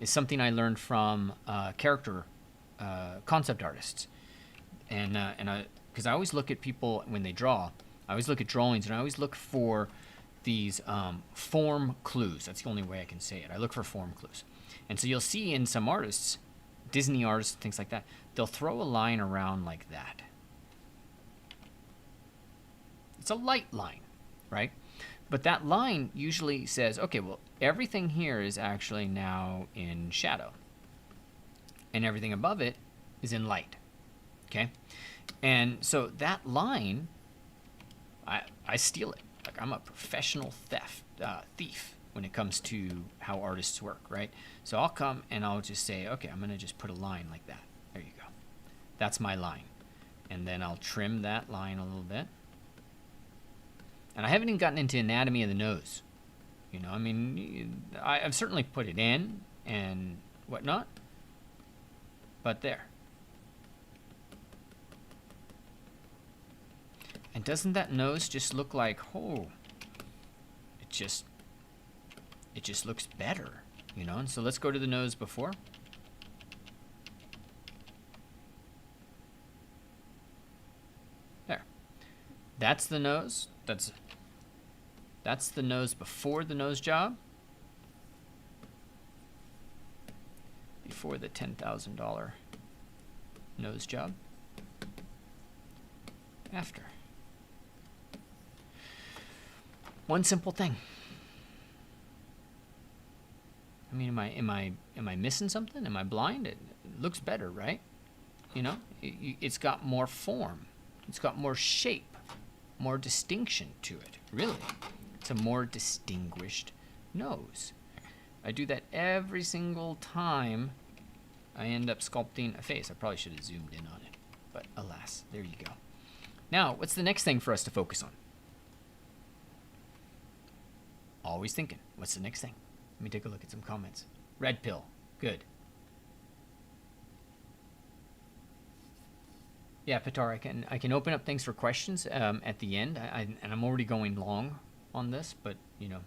is something I learned from character concept artists. And because I always look at people when they draw, I always look at drawings, and I always look for these form clues. That's the only way I can say it. I look for form clues. And so you'll see in some artists, Disney artists, things like that, they'll throw a line around like that. It's a light line, right? But that line usually says, okay, well, everything here is actually now in shadow. And everything above it is in light, okay? And so that line, I steal it. Like, I'm a professional thief when it comes to how artists work, right? So I'll come and I'll just say, okay, I'm going to just put a line like that. There you go. That's my line. And then I'll trim that line a little bit. And I haven't even gotten into anatomy of the nose. You know, I mean, I've certainly put it in and whatnot. But there. And doesn't that nose just look like, oh, it just looks better, you know? And so let's go to the nose before. There. That's the nose. That's the nose before the nose job. Before the $10,000 nose job. After. One simple thing. mean, am I missing something? Am I blind? It looks better, right? You know, it's got more form. It's got more shape, more distinction to it. Really, it's a more distinguished nose. I do that every single time I end up sculpting a face. I probably should have zoomed in on it, but alas, there you go. Now, what's the next thing for us to focus on? Always thinking, what's the next thing? Let me take a look at some comments. Red pill, good. Yeah, Pitar, I can open up things for questions at the end, and I'm already going long on this, but you know.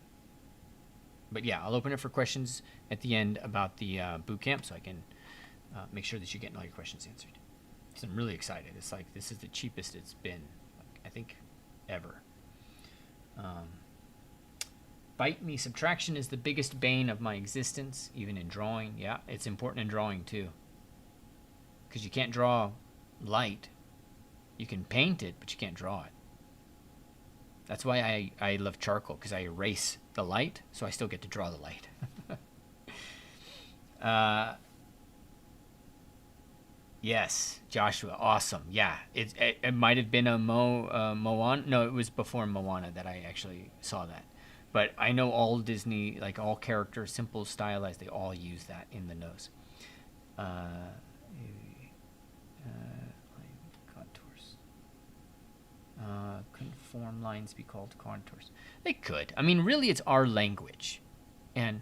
But yeah, I'll open it for questions at the end about the boot camp, so I can make sure that you're getting all your questions answered. So I'm really excited. It's like this is the cheapest it's been, like, I think, ever. Bite me, subtraction is the biggest bane of my existence, even in drawing. Yeah, it's important in drawing too, because you can't draw light. You can paint it, but you can't draw it. That's why I love charcoal, because I erase the light, so I still get to draw the light. Yes, Joshua, awesome. Yeah, it might have been a Moana. No, it was before Moana that I actually saw that. But I know all Disney, like all characters, simple, stylized, they all use that in the nose. Contours. Couldn't form lines be called contours? They could. I mean, really, it's our language. And,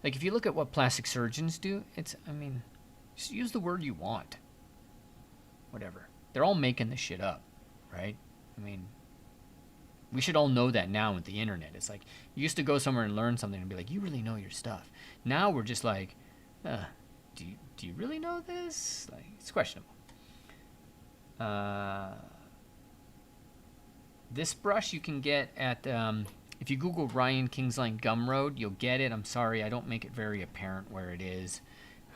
like, if you look at what plastic surgeons do, I mean, just use the word you want. Whatever. They're all making this shit up, right? I mean, we should all know that now with the internet. It's like, you used to go somewhere and learn something and be like, you really know your stuff. Now we're just like, do you really know this? Like, it's questionable. This brush you can get at, if you Google Ryan Kingsline Gumroad, you'll get it. I'm sorry, I don't make it very apparent where it is.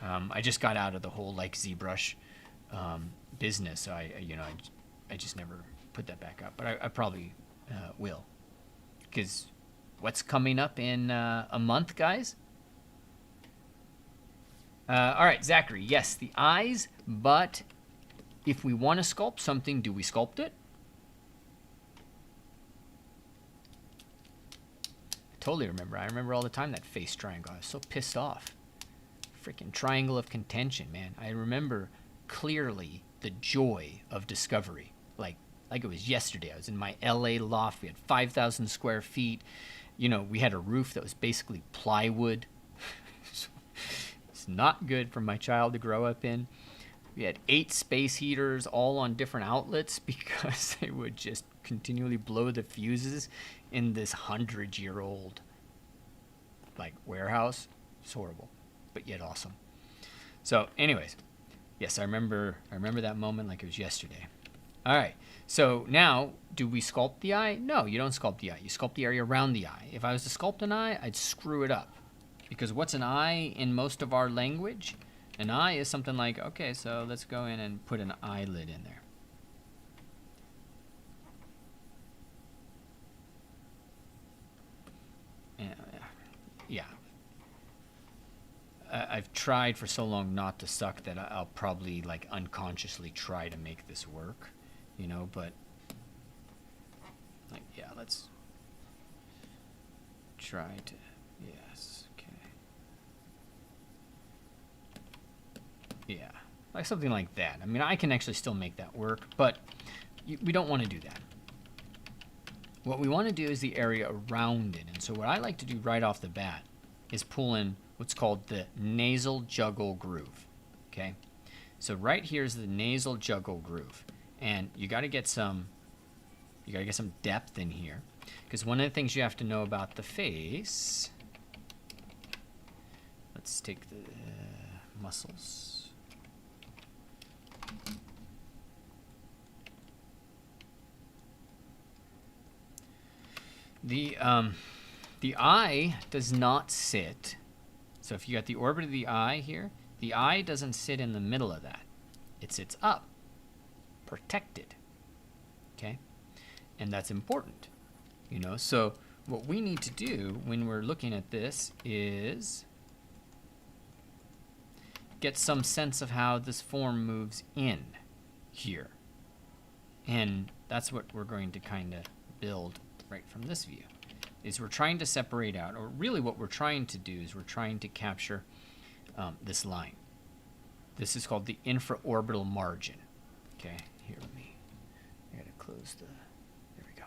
I just got out of the whole like ZBrush business, so I just never put that back up. But I probably will, because what's coming up in a month, guys? All right, Zachary. Yes, the eyes, but if we want to sculpt something, do we sculpt it? Totally remember. I remember all the time that face triangle. I was so pissed off. Freaking triangle of contention, man. I remember clearly the joy of discovery. Like it was yesterday. I was in my LA loft. We had 5,000 square feet. You know, we had a roof that was basically plywood. It's not good for my child to grow up in. We had 8 space heaters all on different outlets because they would just continually blow the fuses in this 100-year-old like warehouse. It's horrible, but yet awesome. So anyways, yes, I remember that moment like it was yesterday. All right, so now, do we sculpt the eye? No, you don't sculpt the eye. You sculpt the area around the eye. If I was to sculpt an eye, I'd screw it up. Because what's an eye in most of our language? An eye is something like, okay, so let's go in and put an eyelid in there. Yeah. I've tried for so long not to suck that I'll probably like unconsciously try to make this work, you know, but like, yeah, let's try to, yes, okay. Yeah, like something like that. I mean, I can actually still make that work, but we don't want to do that. What we want to do is the area around it. And so what I like to do right off the bat is pull in what's called the nasal juggle groove. Okay? So right here is the nasal juggle groove. And you got to get some depth in here, because one of the things you have to know about the face, let's take the muscles. The eye does not sit. So if you got the orbit of the eye here, the eye doesn't sit in the middle of that. It sits up, protected. Okay? And that's important. You know, so what we need to do when we're looking at this is get some sense of how this form moves in here. And that's what we're going to kind of build right from this view, is we're trying to separate out, or really what we're trying to do is we're trying to capture this line. This is called the infraorbital margin. Okay, here with me. I gotta close the, there we go.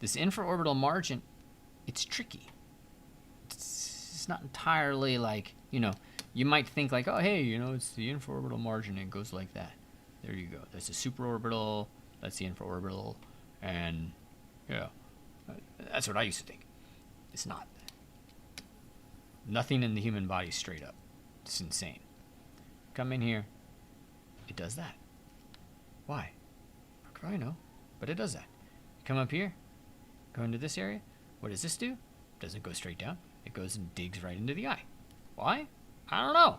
This infraorbital margin, it's tricky. It's not entirely like, you know, you might think like, oh, hey, you know, it's the infraorbital margin, and it goes like that. There you go. That's the supraorbital, that's the infraorbital, and, yeah, that's what I used to think. It's not. Nothing in the human body is straight up. It's insane. Come in here, it does that. Why? I know, but it does that. Come up here, go into this area. What does this do? Doesn't go straight down. It goes and digs right into the eye. Why? I don't know,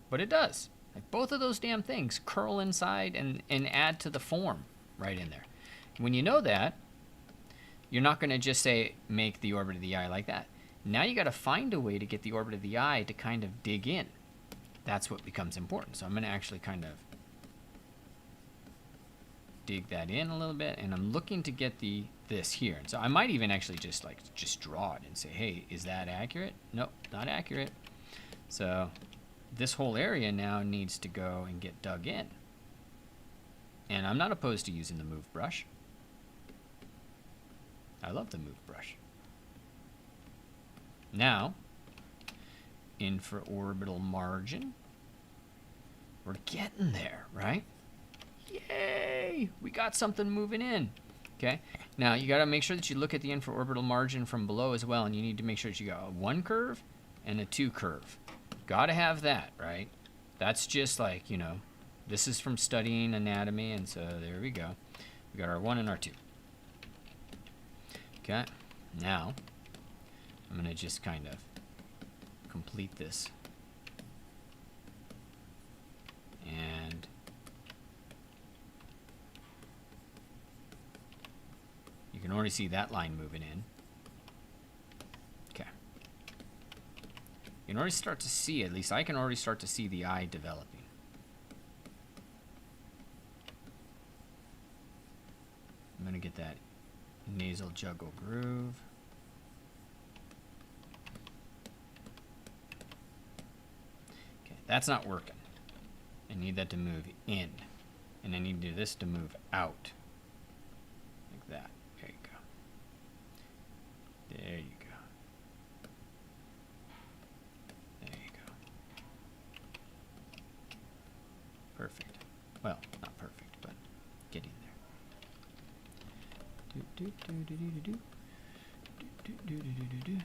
but it does. Like both of those damn things curl inside and add to the form right in there. When you know that, you're not going to just say make the orbit of the eye like that. Now you got to find a way to get the orbit of the eye to kind of dig in. That's what becomes important. So I'm going to actually kind of dig that in a little bit, and I'm looking to get this here. And so I might even actually just draw it and say, hey, is that accurate? Nope, not accurate. So this whole area now needs to go and get dug in. And I'm not opposed to using the move brush. I love the move brush. Now, infraorbital margin. We're getting there, right? Yay! We got something moving in. Okay. Now, you got to make sure that you look at the infraorbital margin from below as well, and you need to make sure that you got a 1 curve and a 2 curve. Got to have that, right? That's just like, you know, this is from studying anatomy, and so there we go. We got our 1 and our 2. Okay. Now, I'm going to just kind of complete this. And you can already see that line moving in. Okay. You can already start to see, at least I can already start to see the eye developing. I'm going to get that nasal juggle groove. Okay, that's not working. I need that to move in. And I need this to move out. Like that. There you go. There you go. There you go. Perfect. Well, not perfect, but getting there. Do do do do do do do do do do do do.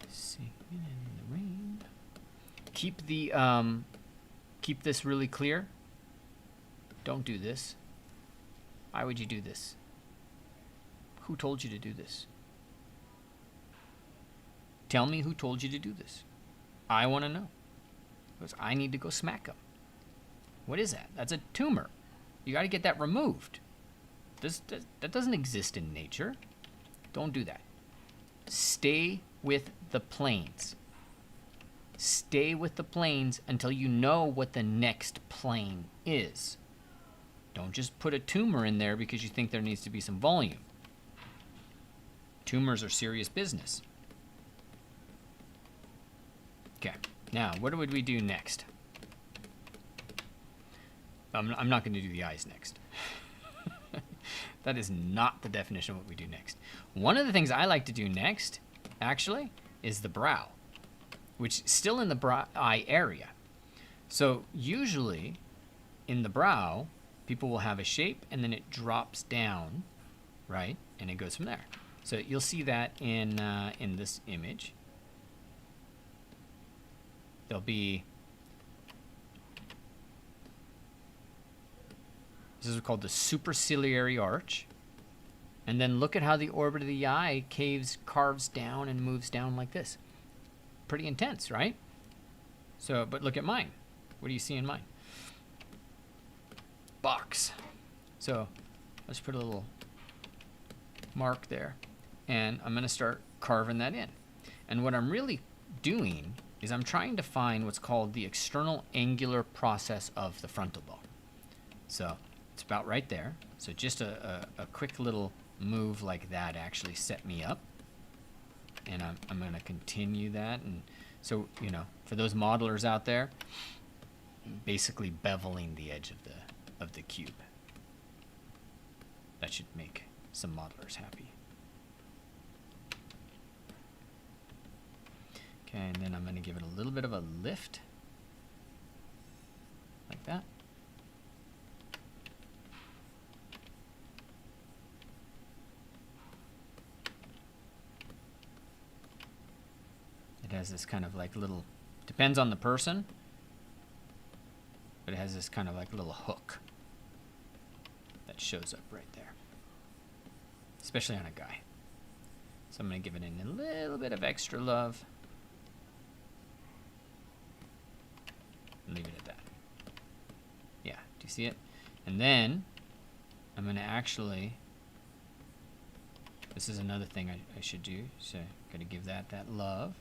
Singing in the rain. Keep the keep this really clear. Don't do this. Why would you do this? Who told you to do this? Tell me who told you to do this. I want to know. Because I need to go smack them. What is that? That's a tumor. You got to get that removed. That doesn't exist in nature. Don't do that. Stay with the planes. Stay with the planes until you know what the next plane is. Don't just put a tumor in there because you think there needs to be some volume. Tumors are serious business. Okay, now what would we do next? I'm not going to do the eyes next. That is not the definition of what we do next. One of the things I like to do next, actually, is the brow, which is still in the brow eye area. So usually in the brow, people will have a shape and then it drops down, right? And it goes from there. So you'll see that in this image. There'll be, this is called the superciliary arch. And then look at how the orbit of the eye carves down and moves down like this. Pretty intense, right? So, but look at mine. What do you see in mine? Box. So let's put a little mark there. And I'm going to start carving that in. And what I'm really doing is I'm trying to find what's called the external angular process of the frontal bone. So it's about right there. So just a quick little move like that actually set me up. And I'm going to continue that. And so, you know, for those modelers out there, basically beveling the edge of the cube. That should make some modelers happy. Okay, and then I'm going to give it a little bit of a lift, like that. It has this kind of like little, depends on the person, but it has this kind of like little hook that shows up right there, especially on a guy. So I'm going to give it in a little bit of extra love. And leave it at that. Yeah, do you see it? And then I'm going to actually, this is another thing I should do. So I'm going to give that love.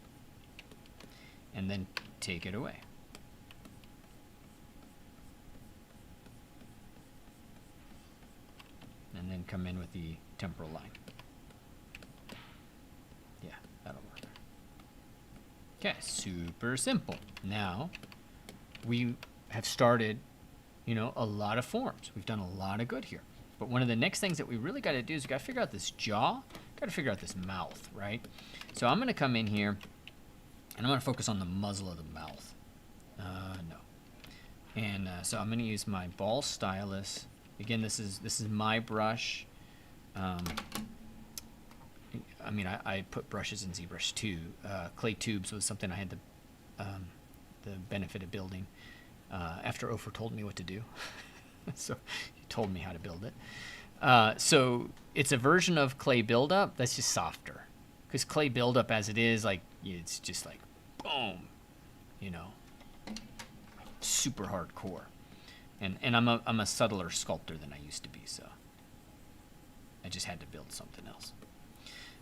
And then take it away. And then come in with the temporal line. Yeah, that'll work. Okay, super simple. Now, we have started, you know, a lot of forms. We've done a lot of good here. But one of the next things that we really got to do is we got to figure out this jaw, got to figure out this mouth, right? So I'm going to come in here, and I'm going to focus on the muzzle of the mouth. No. And so I'm going to use my ball stylus. Again, this is my brush. I mean, I put brushes in ZBrush too. Clay tubes was something I had the benefit of building after Ofer told me what to do. So he told me how to build it. So it's a version of clay buildup that's just softer. Because clay buildup as it is, like, it's just like, boom, you know, super hardcore. And I'm a subtler sculptor than I used to be, so I just had to build something else.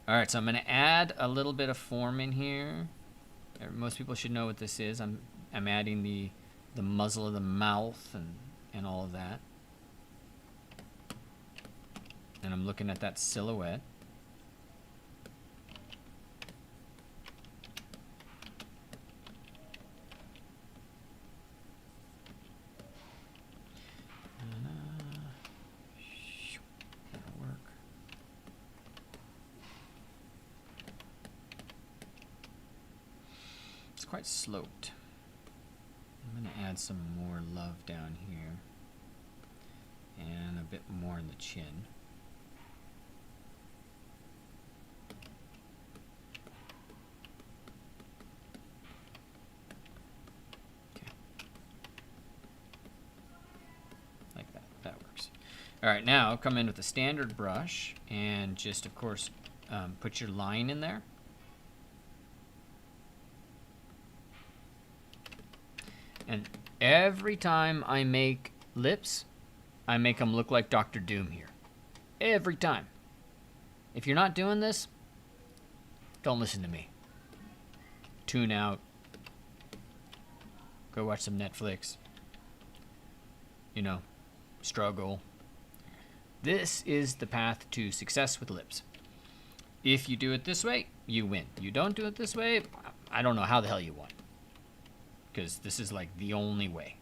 All right, so I'm going to add a little bit of form in here. Most people should know what this is. I'm adding the muzzle of the mouth and all of that. And I'm looking at that silhouette. That'll work. It's quite sloped. I'm going to add some more love down here and a bit more in the chin. Okay. Like that. That works. All right, now come in with a standard brush and just, of course, put your line in there. And every time I make lips, I make them look like Dr. Doom here. Every time. If you're not doing this, don't listen to me. Tune out. Go watch some Netflix. You know, struggle. This is the path to success with lips. If you do it this way, you win. You don't do it this way, I don't know how the hell you won. Because this is like the only way.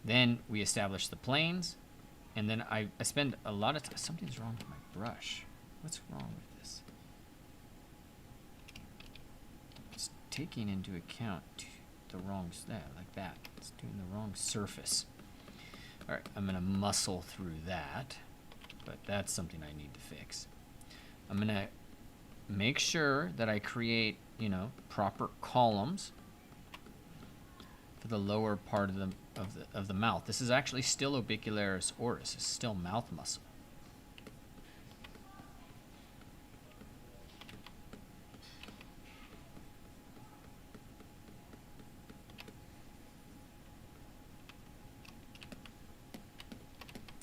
Then we establish the planes, and then I spend a lot of time. Something's wrong with my brush. What's wrong with this? It's taking into account the wrong, like that. It's doing the wrong surface. All right, I'm gonna muscle through that, but that's something I need to fix. I'm gonna make sure that I create, you know, proper columns for the lower part of the mouth. This is actually still orbicularis oris. It's still mouth muscle.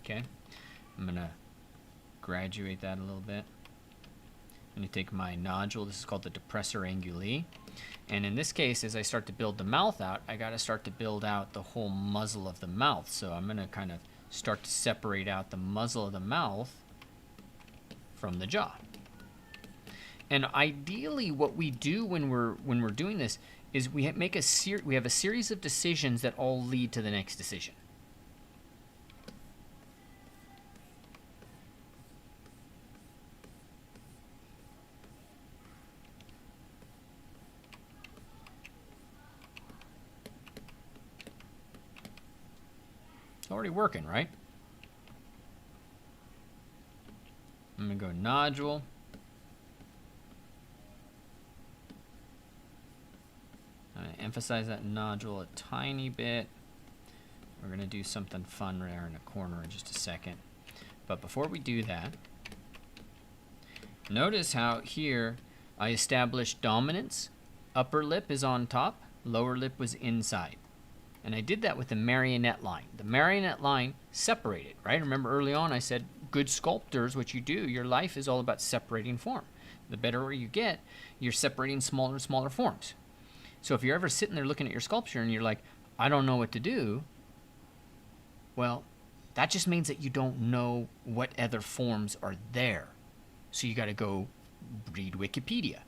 Okay, I'm gonna graduate that a little bit. I'm going to take my nodule. This is called the depressor anguli. And in this case, as I start to build the mouth out, I got to start to build out the whole muzzle of the mouth. So I'm going to kind of start to separate out the muzzle of the mouth from the jaw. And ideally, what we do when we're doing this is we have a series of decisions that all lead to the next decision. It's already working, right? I'm going to go nodule. I'm going to emphasize that nodule a tiny bit. We're going to do something fun there in the corner in just a second. But before we do that, notice how here I established dominance. Upper lip is on top, lower lip was inside. And I did that with the marionette line. The marionette line separated, right? Remember early on I said good sculptors, what you do, your life is all about separating form. The better you get, you're separating smaller and smaller forms. So if you're ever sitting there looking at your sculpture and you're like, I don't know what to do, well, that just means that you don't know what other forms are there. So you got to go read Wikipedia.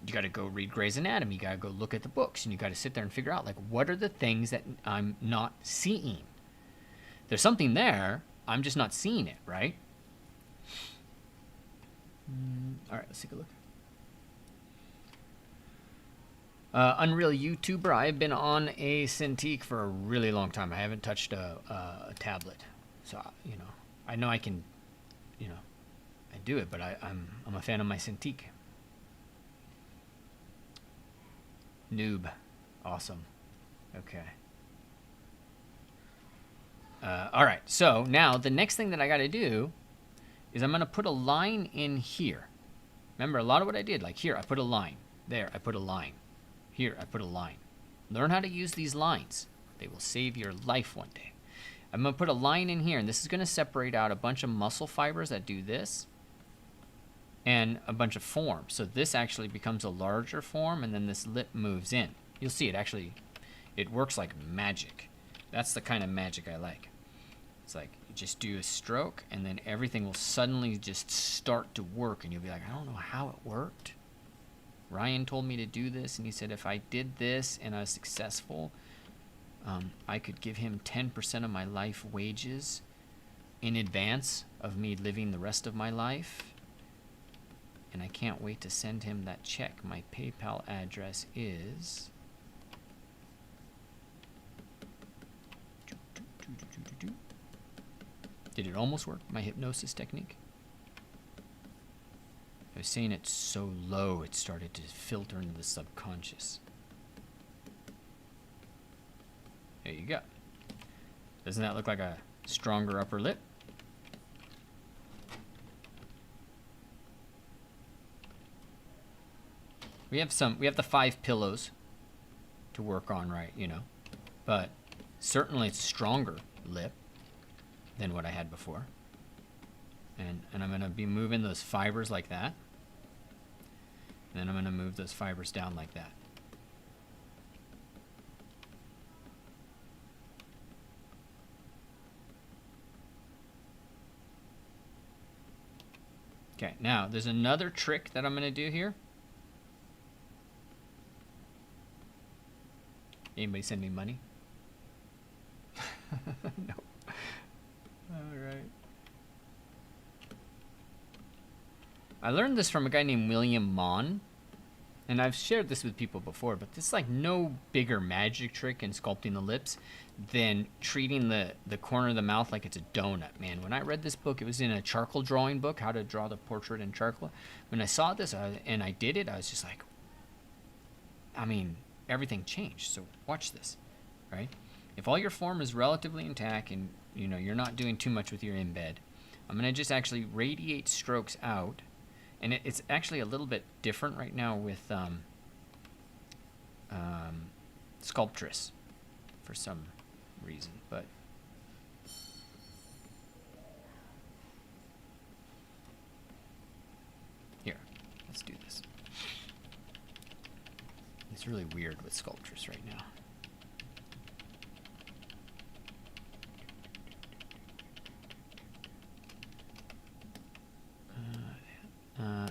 You got to go read Grey's Anatomy. You got to go look at the books, and you got to sit there and figure out, like, what are the things that I'm not seeing? There's something there. I'm just not seeing it, right? All right, let's take a look. Unreal YouTuber. I've been on a Cintiq for a really long time. I haven't touched a tablet, so you know, I know I can, you know, I do it, but I'm a fan of my Cintiq. Noob. Awesome. Okay. All right. So now the next thing that I got to do is I'm going to put a line in here. Remember, a lot of what I did, like here, I put a line. There, I put a line. Here, I put a line. Learn how to use these lines. They will save your life one day. I'm going to put a line in here, and this is going to separate out a bunch of muscle fibers that do this and a bunch of forms. So this actually becomes a larger form, and then this lip moves in. You'll see it actually, it works like magic. That's the kind of magic I like. It's like you just do a stroke, and then everything will suddenly just start to work, and you'll be like, I don't know how it worked. Ryan told me to do this, and he said if I did this and I was successful, I could give him 10% of my life wages in advance of me living the rest of my life. And I can't wait to send him that check. My PayPal address is... Did it almost work, my hypnosis technique? I was saying it so low, it started to filter into the subconscious. There you go. Doesn't that look like a stronger upper lip? We have the 5 pillows to work on, right, you know. But certainly it's a stronger lip than what I had before. And I'm going to be moving those fibers like that. And then I'm going to move those fibers down like that. Okay, now there's another trick that I'm going to do here. Anybody send me money? No. All right. I learned this from a guy named William Mon, and I've shared this with people before, but there's like no bigger magic trick in sculpting the lips than treating the corner of the mouth like it's a donut, man. When I read this book, it was in a charcoal drawing book, how to draw the portrait in charcoal. When I saw this and I did it, I was just like, I mean, everything changed. So watch this, right? If all your form is relatively intact and you know you're not doing too much with your embed, I'm going to just actually radiate strokes out. And it's actually a little bit different right now with Sculptress for some reason, but here, let's really weird with sculptures right now.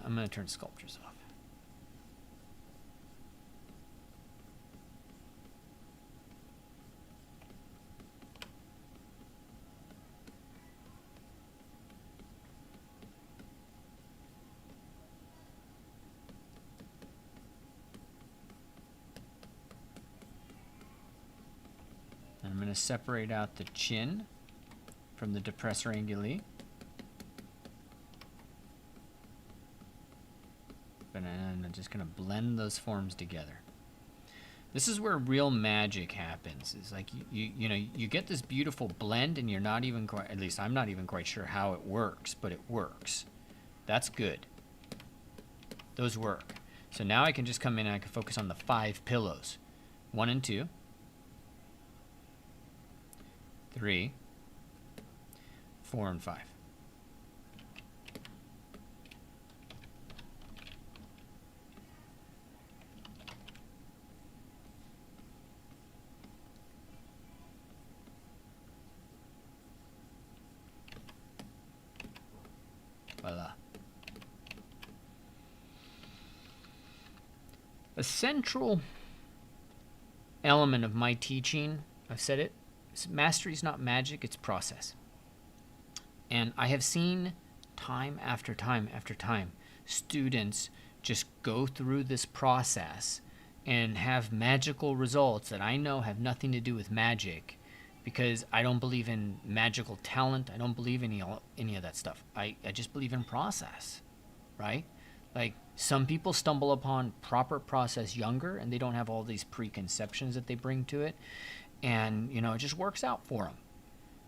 I'm going to turn sculptures off. I'm going to separate out the chin from the depressor anguli. And I'm just going to blend those forms together. This is where real magic happens. It's like you know, you get this beautiful blend and you're not even quite, at least I'm not even quite sure how it works, but it works. That's good. Those work. So now I can just come in and I can focus on the 5 pillows. 1 and 2. 3, 4, and 5. Voila. A central element of my teaching, I've said it, mastery is not magic, it's process. And I have seen time after time after time students just go through this process and have magical results that I know have nothing to do with magic, because I don't believe in magical talent. I don't believe in any of that stuff. I just believe in process, right? Like, some people stumble upon proper process younger and they don't have all these preconceptions that they bring to it. And, you know, it just works out for them.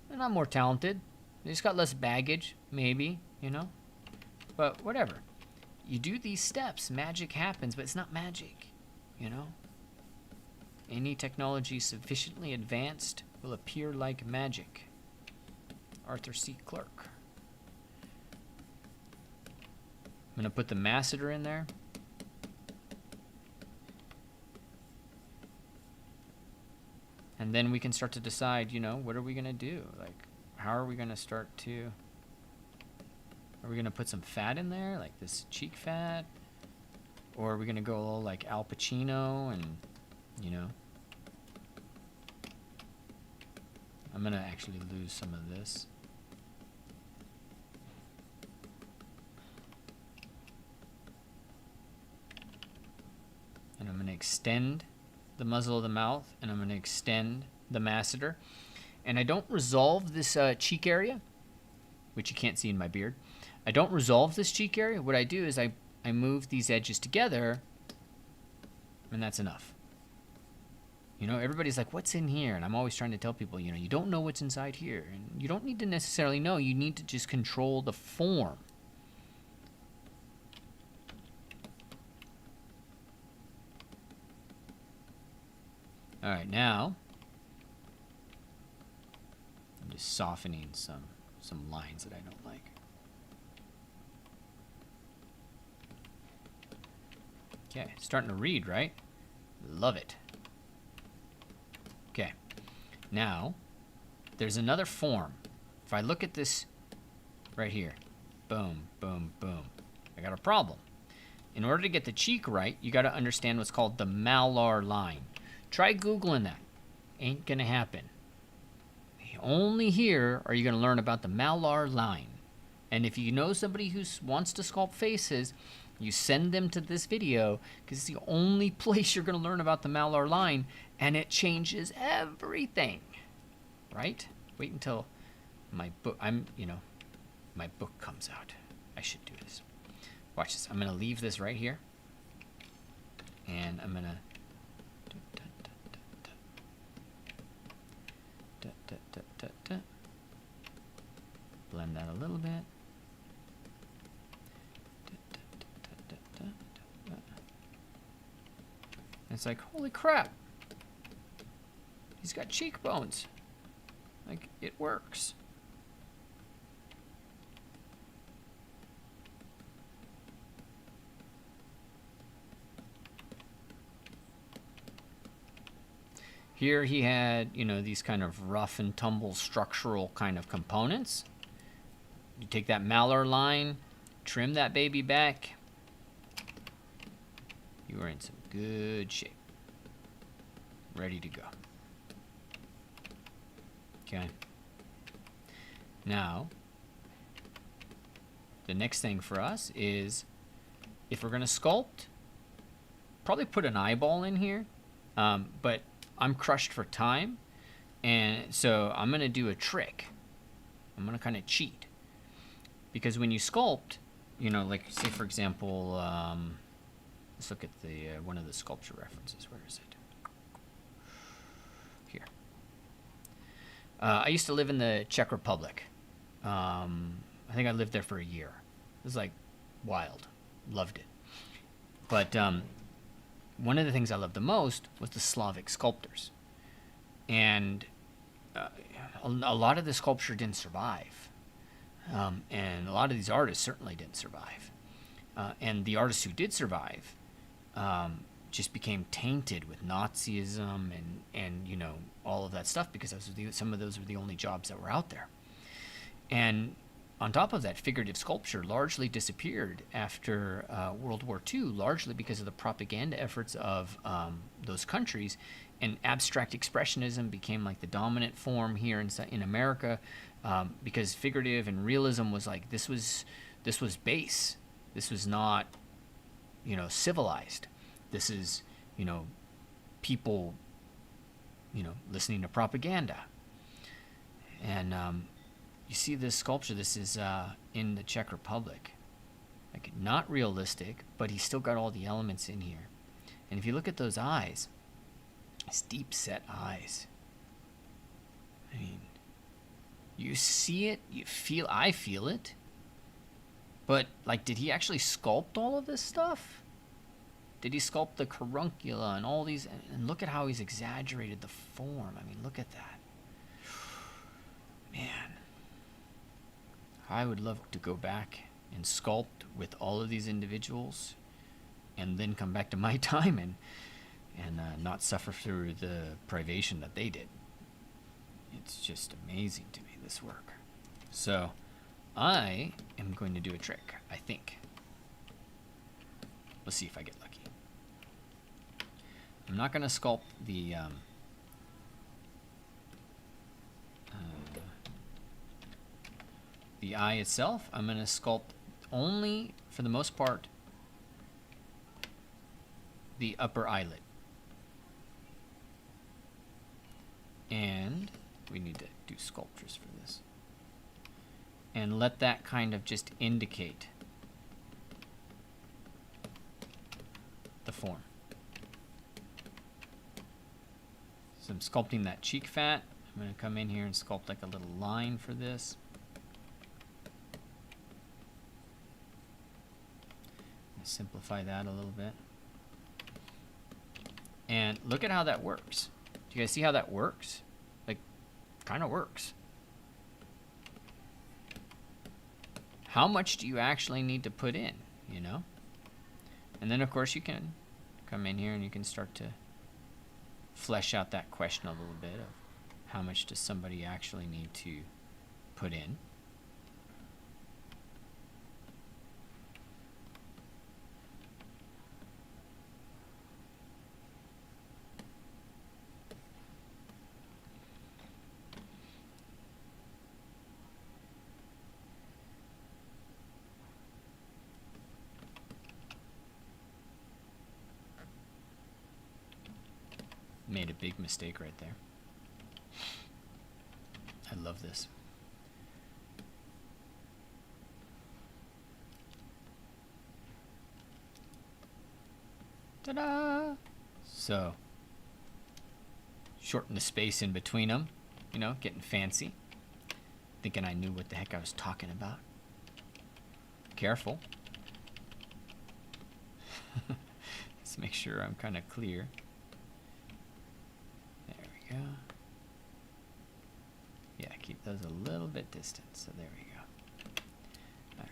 They're not more talented. They just got less baggage, maybe, you know. But whatever. You do these steps, magic happens, but it's not magic, you know. Any technology sufficiently advanced will appear like magic. Arthur C. Clarke. I'm going to put the masseter in there. And then we can start to decide, you know, what are we going to do? Like, how are we going to start to... Are we going to put some fat in there, like this cheek fat? Or are we going to go a little like Al Pacino and, you know... I'm going to actually lose some of this. And I'm going to extend the muzzle of the mouth, and I'm going to extend the masseter. And I don't resolve this cheek area, which you can't see in my beard. I don't resolve this cheek area. What I do is I move these edges together, and that's enough. You know, everybody's like, what's in here? And I'm always trying to tell people, you know, you don't know what's inside here. And you don't need to necessarily know. You need to just control the form. All right, now I'm just softening some lines that I don't like. Okay, starting to read, right? Love it. Okay, now there's another form. If I look at this right here, boom, boom, boom, I got a problem. In order to get the cheek right, you got to understand what's called the malar line. Try Googling that. Ain't gonna happen. Only here are you gonna learn about the malar line. And if you know somebody who wants to sculpt faces, you send them to this video, because it's the only place you're gonna learn about the malar line, and it changes everything. Right? Wait until my book, my book comes out. I should do this. Watch this. I'm gonna leave this right here, and I'm gonna blend that a little bit. It's like, holy crap, he's got cheekbones. Like, it works. Here he had, you know, these kind of rough and tumble structural kind of components. You take that malar line, trim that baby back. You are in some good shape. Ready to go. Okay. Now, the next thing for us is, if we're going to sculpt, probably put an eyeball in here, but I'm crushed for time, and so I'm going to do a trick. I'm going to kind of cheat, because when you sculpt, you know, like say for example, let's look at the one of the sculpture references. Where is it? Here. I used to live in the Czech Republic. I think I lived there for a year. It was like wild. Loved it. But one of the things I loved the most was the Slavic sculptors. And a lot of the sculpture didn't survive. And a lot of these artists certainly didn't survive. And the artists who did survive just became tainted with Nazism and you know, all of that stuff, because some of those were the only jobs that were out there. And on top of that, figurative sculpture largely disappeared after World War II, largely because of the propaganda efforts of those countries, and abstract expressionism became like the dominant form here in America, because figurative and realism was like, this was base. This was not, you know, civilized. This is, you know, people, you know, listening to propaganda. And you see this sculpture, this is in the Czech Republic. Like, not realistic, but he's still got all the elements in here. And if you look at those eyes, it's deep set eyes. I mean, you see it, I feel it. But, like, did he actually sculpt all of this stuff? Did he sculpt the caruncula and all these? And look at how he's exaggerated the form. I mean, look at that. Man. I would love to go back and sculpt with all of these individuals and then come back to my time and not suffer through the privation that they did. It's just amazing to me, this work. So I am going to do a trick, I think. Let's see if I get lucky. I'm not going to sculpt the eye itself. I'm going to sculpt only, for the most part, the upper eyelid. And we need to do sculptures for this. And let that kind of just indicate the form. So I'm sculpting that cheek fat. I'm going to come in here and sculpt like a little line for this. Simplify that a little bit. And look at how that works. Do you guys see how that works? Like, kind of works. How much do you actually need to put in, you know? And then, of course, you can come in here and you can start to flesh out that question a little bit of how much does somebody actually need to put in. Made a big mistake right there. I love this. Ta-da! So, shorten the space in between them, you know, getting fancy. Thinking I knew what the heck I was talking about. Careful. Let's make sure I'm kind of clear. There we go. Yeah, keep those a little bit distant. So there we go. All right.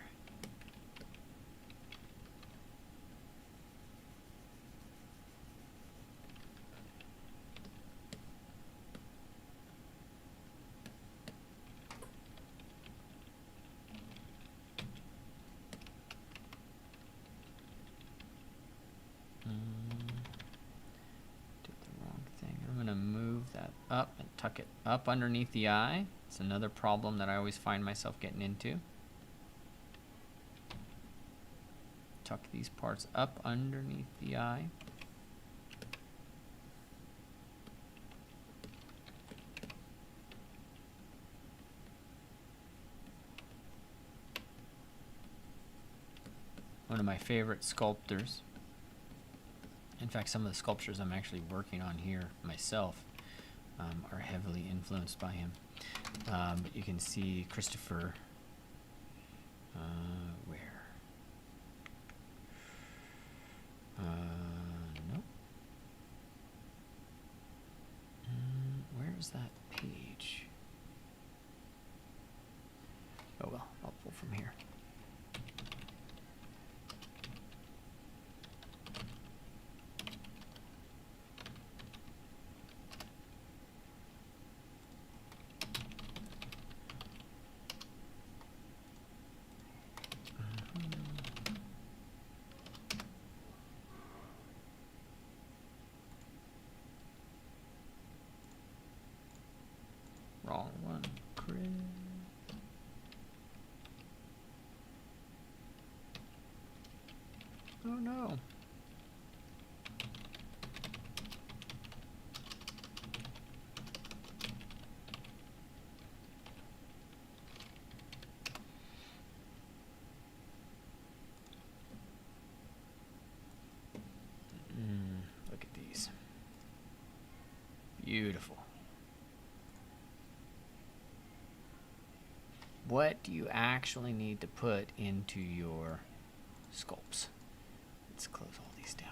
tuck it up underneath the eye. It's another problem that I always find myself getting into. Tuck these parts up underneath the eye. One of my favorite sculptors. In fact, some of the sculptures I'm actually working on here myself are heavily influenced by him. But you can see Christopher, where? Nope. Where is that page? Oh well, I'll pull from here. Wrong one, Chris. Oh no. Look at these. Beautiful. What do you actually need to put into your sculpts? Let's close all these down.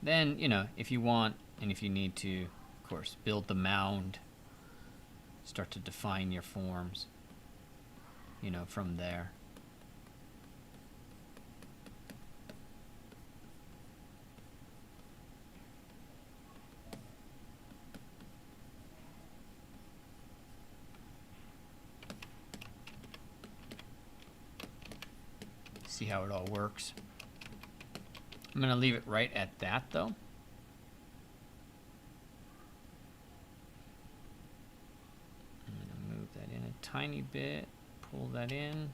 Then, you know, if you want and if you need to, of course, build the mound, start to define your forms, you know, from there. See how it all works. I'm going to leave it right at that though. I'm going to move that in a tiny bit, pull that in.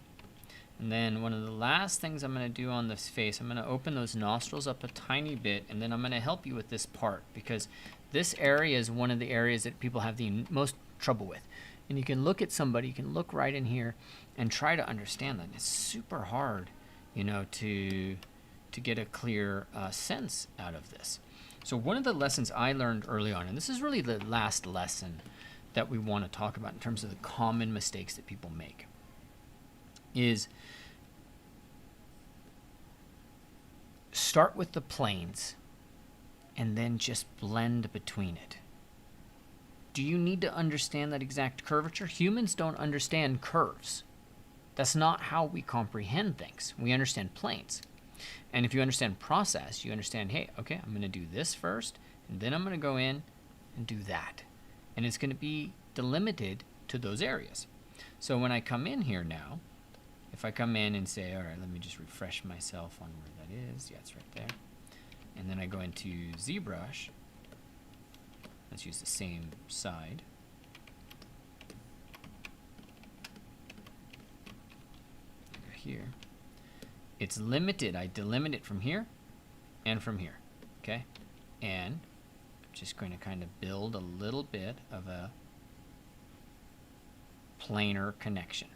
And then one of the last things I'm going to do on this face, I'm going to open those nostrils up a tiny bit, and then I'm going to help you with this part because this area is one of the areas that people have the most trouble with. And you can look at somebody, you can look right in here and try to understand that. It's super hard, you know, to get a clear sense out of this. So one of the lessons I learned early on, and this is really the last lesson that we want to talk about in terms of the common mistakes that people make, is start with the planes and then just blend between it. Do you need to understand that exact curvature? Humans don't understand curves. That's not how we comprehend things. We understand planes. And if you understand process, you understand, hey, okay, I'm going to do this first, and then I'm going to go in and do that. And it's going to be delimited to those areas. So when I come in here now, if I come in and say, all right, let me just refresh myself on where that is. Yeah, it's right there. And then I go into ZBrush. Let's use the same side. Here. It's limited. I delimit it from here and from here. Okay? And I'm just going to kind of build a little bit of a planar connection.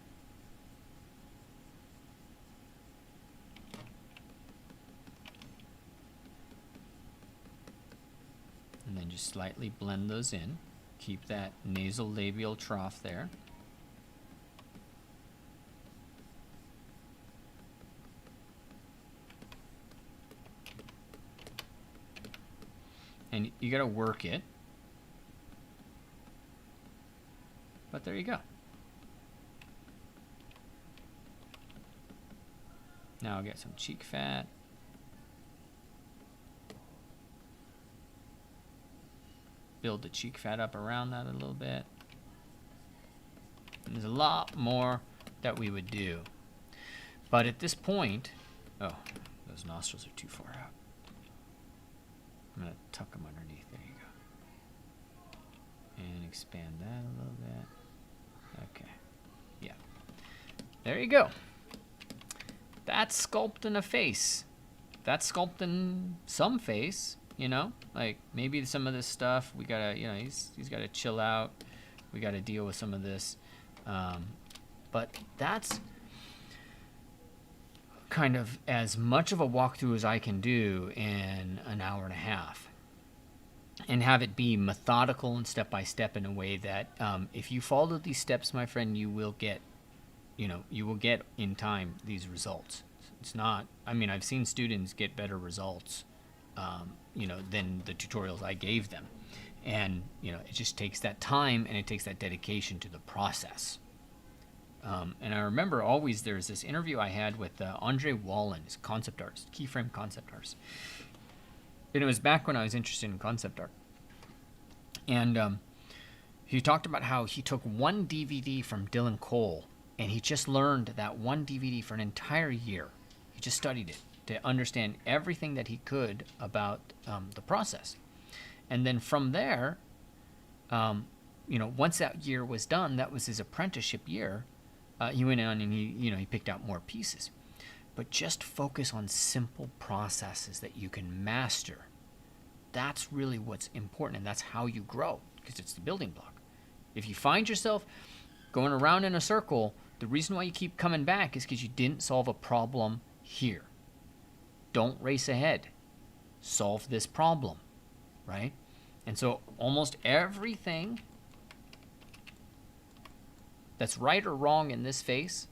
And then just slightly blend those in. Keep that nasal labial trough there. And you got to work it. But there you go. Now I'll get some cheek fat. Build the cheek fat up around that a little bit. And there's a lot more that we would do. But at this point, oh, those those nostrils are too far out. I'm going to tuck them underneath. There you go. And expand that a little bit. Okay. Yeah. There you go. That's sculpting a face. That's sculpting some face, you know? Like, maybe some of this stuff, we got to, you know, he's got to chill out. We got to deal with some of this. But that's kind of as much of a walkthrough as I can do in an hour and a half, and have it be methodical and step by step in a way that if you follow these steps, my friend, you will get, you know, you will get in time these results. It's not, I mean, I've seen students get better results, you know, than the tutorials I gave them. And, you know, it just takes that time and it takes that dedication to the process. And I remember always there's this interview I had with Andre Wallen, his concept artist, keyframe concept artist. And it was back when I was interested in concept art. And he talked about how he took one DVD from Dylan Cole, and he just learned that one DVD for an entire year. He just studied it to understand everything that he could about the process. And then from there, you know, once that year was done, that was his apprenticeship year. He went on and he picked out more pieces. But just focus on simple processes that you can master. That's really what's important, and that's how you grow, because it's the building block. If you find yourself going around in a circle, the reason why you keep coming back is because you didn't solve a problem here. Don't race ahead. Solve this problem, right? And so almost everything that's right or wrong in this face,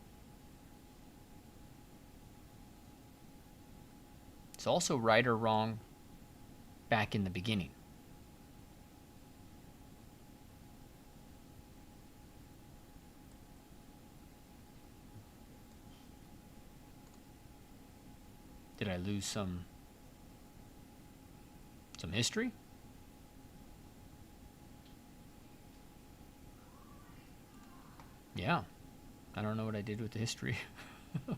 it's also right or wrong back in the beginning. Did I lose some history? Yeah. I don't know what I did with the history. All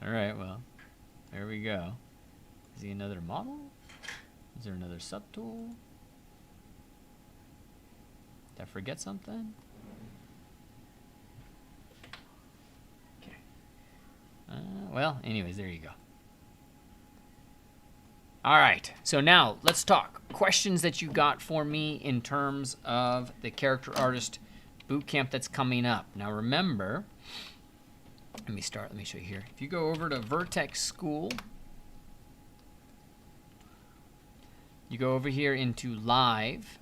right, well, there we go. Is he another model? Is there another subtool? Did I forget something? Okay. Well, anyways, there you go. All right, so now let's talk questions that you got for me in terms of the Character Artist Bootcamp that's coming up. Now remember, let me show you here. If you go over to Vertex School, you go over here into Live.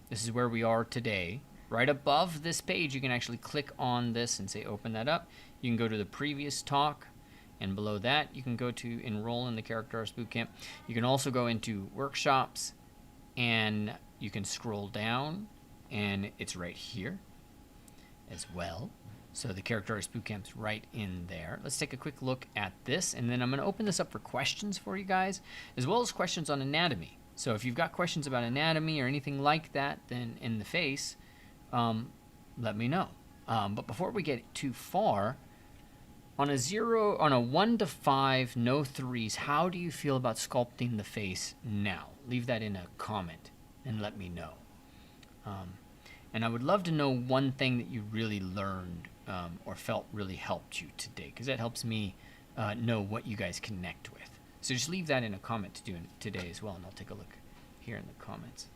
This is where we are today. Right above this page, you can actually click on this and say open that up. You can go to the previous talk, and below that, you can go to Enroll in the Character Artist Bootcamp. You can also go into Workshops, and you can scroll down, and it's right here as well. So the Character Artist Bootcamp's right in there. Let's take a quick look at this, and then I'm going to open this up for questions for you guys, as well as questions on anatomy. So if you've got questions about anatomy or anything like that, then in the face, let me know. But before we get too far, on a 1 to 5, no 3s, how do you feel about sculpting the face now? Leave that in a comment and let me know. And I would love to know one thing that you really learned or felt really helped you today, because that helps me know what you guys connect with. So just leave that in a comment to do today as well, and I'll take a look here in the comments.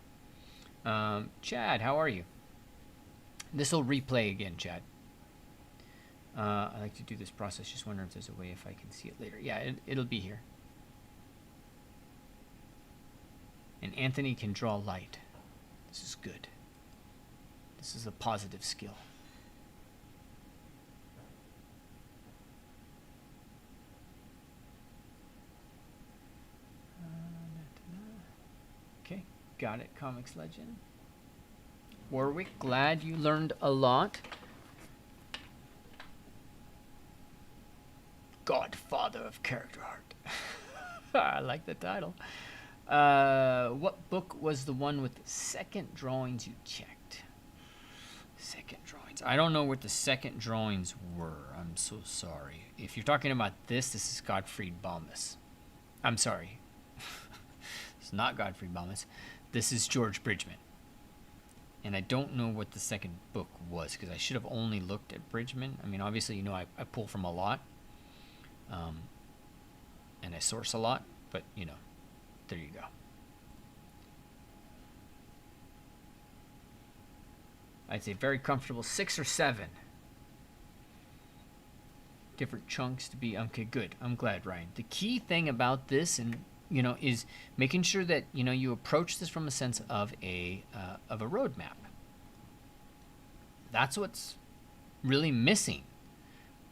Chad, how are you? This will replay again, Chad. I like to do this process. Just wondering if there's a way if I can see it later. Yeah, it'll be here. And Anthony can draw light. This is good. This is a positive skill. Okay, got it, Comics Legend. Warwick, glad you learned a lot. Godfather of Character Art. I like the title. What book was the one with the second drawings you checked? Second drawings. I don't know what the second drawings were. I'm so sorry. If you're talking about this is Gottfried Balmus. I'm sorry. It's not Gottfried Balmus. This is George Bridgeman. And I don't know what the second book was, because I should have only looked at Bridgeman. I mean, obviously, you know, I pull from a lot. And I source a lot. But, you know, there you go. I'd say very comfortable, 6 or 7. Different chunks to be, okay, good. I'm glad, Ryan. The key thing about this, and you know, is making sure that, you know, you approach this from a sense of a roadmap. That's what's really missing.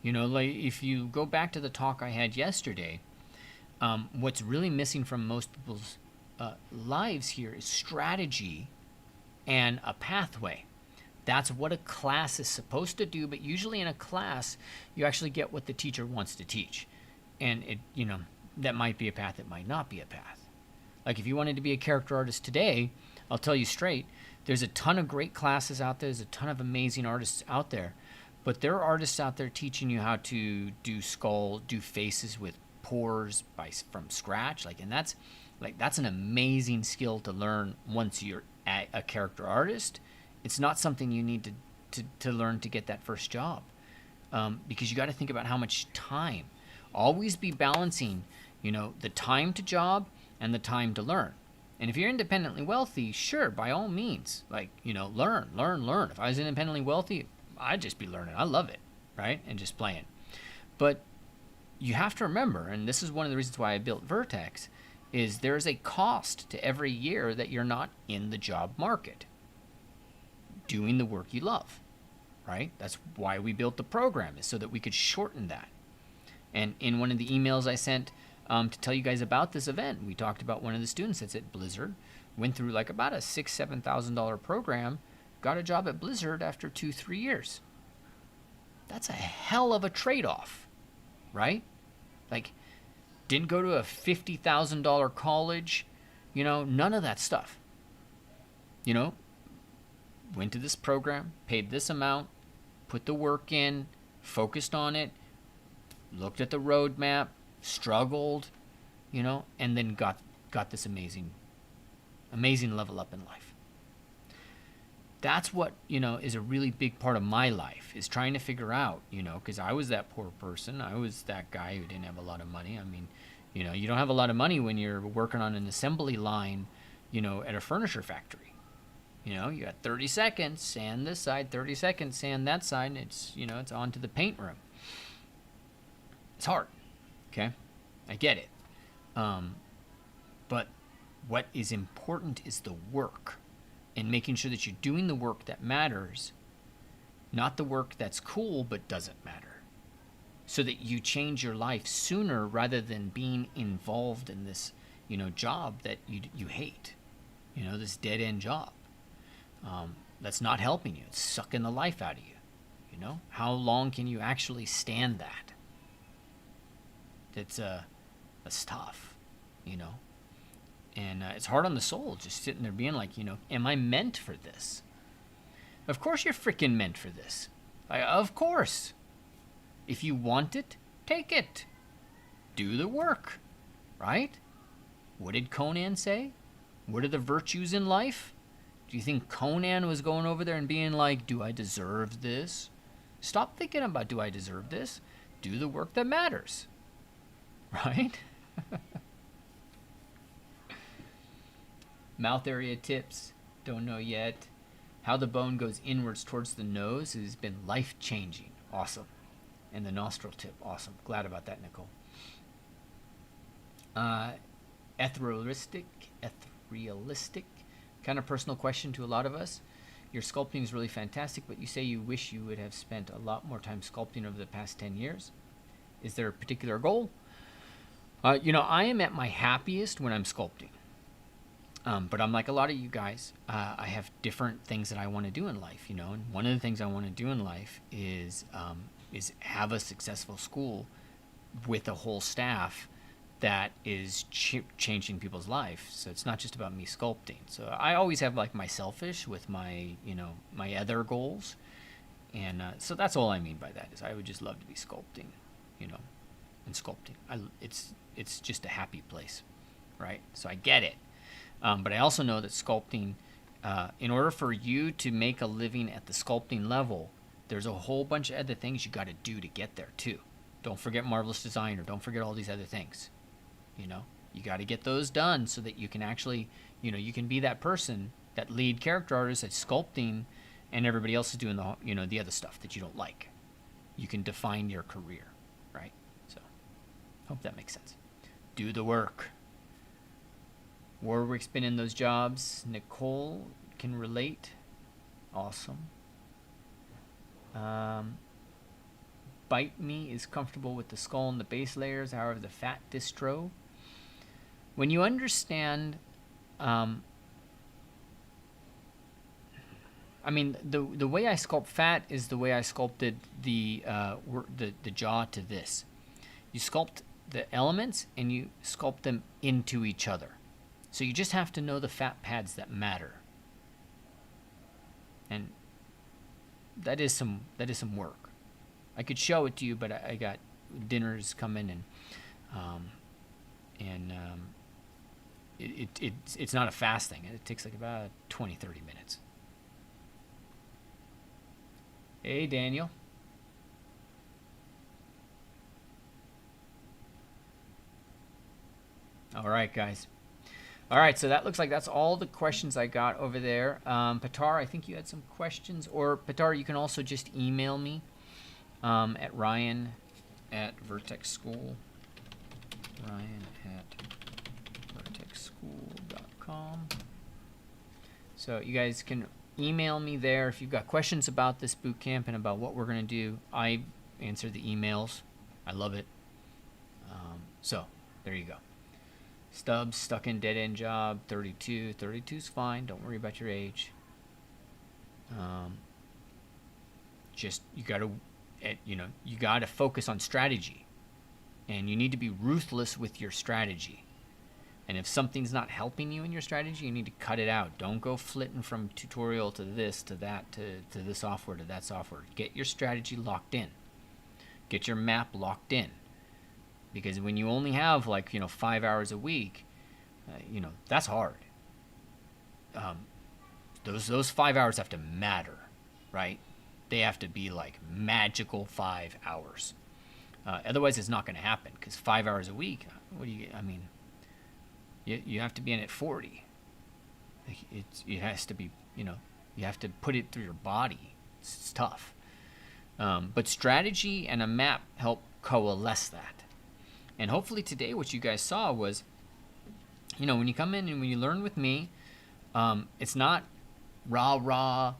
You know, like if you go back to the talk I had yesterday, what's really missing from most people's lives here is strategy and a pathway. That's what a class is supposed to do, but usually in a class, you actually get what the teacher wants to teach. And it, you know, that might be a path, it might not be a path. Like if you wanted to be a character artist today, I'll tell you straight, there's a ton of great classes out there, there's a ton of amazing artists out there, but there are artists out there teaching you how to do do faces with pores from scratch, and that's an amazing skill to learn once you're a character artist. It's not something you need to learn to get that first job, because you got to think about how much time. Always be balancing, you know, the time to job and the time to learn. And if you're independently wealthy, sure, by all means, you know, learn. If I was independently wealthy, I'd just be learning. I love it, right? And just playing. But you have to remember, and this is one of the reasons why I built Vertex, is there's a cost to every year that you're not in the job market doing the work you love, right? That's why we built the program, is so that we could shorten that. And in one of the emails I sent to tell you guys about this event, we talked about one of the students that's at Blizzard, went through about a $6,000-$7,000 program, got a job at Blizzard after 2-3 years. That's a hell of a trade-off, right? Didn't go to a $50,000 college, you know, none of that stuff. You know, went to this program, paid this amount, put the work in, focused on it, looked at the roadmap, struggled, you know, and then got this amazing level up in life. That's what, you know, is a really big part of my life, is trying to figure out, you know, because I was that poor person. I was that guy who didn't have a lot of money. I mean, you know, you don't have a lot of money when you're working on an assembly line, you know, at a furniture factory. You know, you got 30 seconds, sand this side, 30 seconds, sand that side, and it's, you know, it's on to the paint room. It's hard, okay? I get it. But what is important is the work, and making sure that you're doing the work that matters, not the work that's cool but doesn't matter, so that you change your life sooner rather than being involved in this, you know, job that you hate, you know, this dead-end job. That's not helping you. It's sucking the life out of you. You know, how long can you actually stand that? That's tough, you know, and it's hard on the soul, just sitting there being like, you know, am I meant for this? Of course you're freaking meant for this. Of course. If you want it, take it. Do the work, right? What did Conan say? What are the virtues in life? Do you think Conan was going over there and being like, do I deserve this? Stop thinking about, do I deserve this? Do the work that matters. Right? Mouth area tips. Don't know yet. How the bone goes inwards towards the nose has been life-changing. Awesome. And the nostril tip. Awesome. Glad about that, Nicole. Etherealistic. Kind of personal question to a lot of us. Your sculpting is really fantastic, but you say you wish you would have spent a lot more time sculpting over the past 10 years. Is there a particular goal? You know, I am at my happiest when I'm sculpting. But I'm like a lot of you guys. I have different things that I want to do in life, you know. And one of the things I want to do in life is have a successful school with a whole staff that is changing people's life. So it's not just about me sculpting. So I always have like my selfish with my, my other goals. And so that's all I mean by that is I would just love to be sculpting, and sculpting. It's just a happy place, right? So I get it. But I also know that sculpting, in order for you to make a living at the sculpting level, there's a whole bunch of other things you got to do to get there too. Don't forget Marvelous Designer. Don't forget all these other things. You got to get those done so that you can actually, you can be that person, that lead character artist that's sculpting, and everybody else is doing the, the other stuff that you don't like. You can define your career, right? So, hope that makes sense. Do the work. Warwick's been in those jobs. Nicole can relate. Awesome. Bite Me is comfortable with the skull and the base layers, however the fat distro. When you understand, the way I sculpt fat is the way I sculpted the jaw to this. You sculpt the elements and you sculpt them into each other. So you just have to know the fat pads that matter. And that is some work. I could show it to you, but I got dinners coming, and it's not a fast thing. It takes like about 20-30 minutes. Hey, Daniel. All right, guys. All right, so that looks like that's all the questions I got over there. Patar, I think you had some questions. Or, Patar, you can also just email me at Ryan@vertexschool. Ryan@vertexschool.com. So you guys can email me there if you've got questions about this boot camp and about what we're going to do. I answer the emails. I love it. So there you go. Stubbs, stuck in dead-end job, 32. 32's fine. Don't worry about your age. Just you gotta focus on strategy, and you need to be ruthless with your strategy. And if something's not helping you in your strategy, you need to cut it out. Don't go flitting from tutorial to this, to that, to this software, to that software. Get your strategy locked in. Get your map locked in. Because when you only have 5 hours a week, that's hard. Those 5 hours have to matter, right? They have to be like magical 5 hours. Otherwise, it's not going to happen. Because 5 hours a week, you have to be in at 40. It has to be, you have to put it through your body. It's tough. But strategy and a map help coalesce that. And hopefully today what you guys saw was, when you come in and when you learn with me, it's not rah,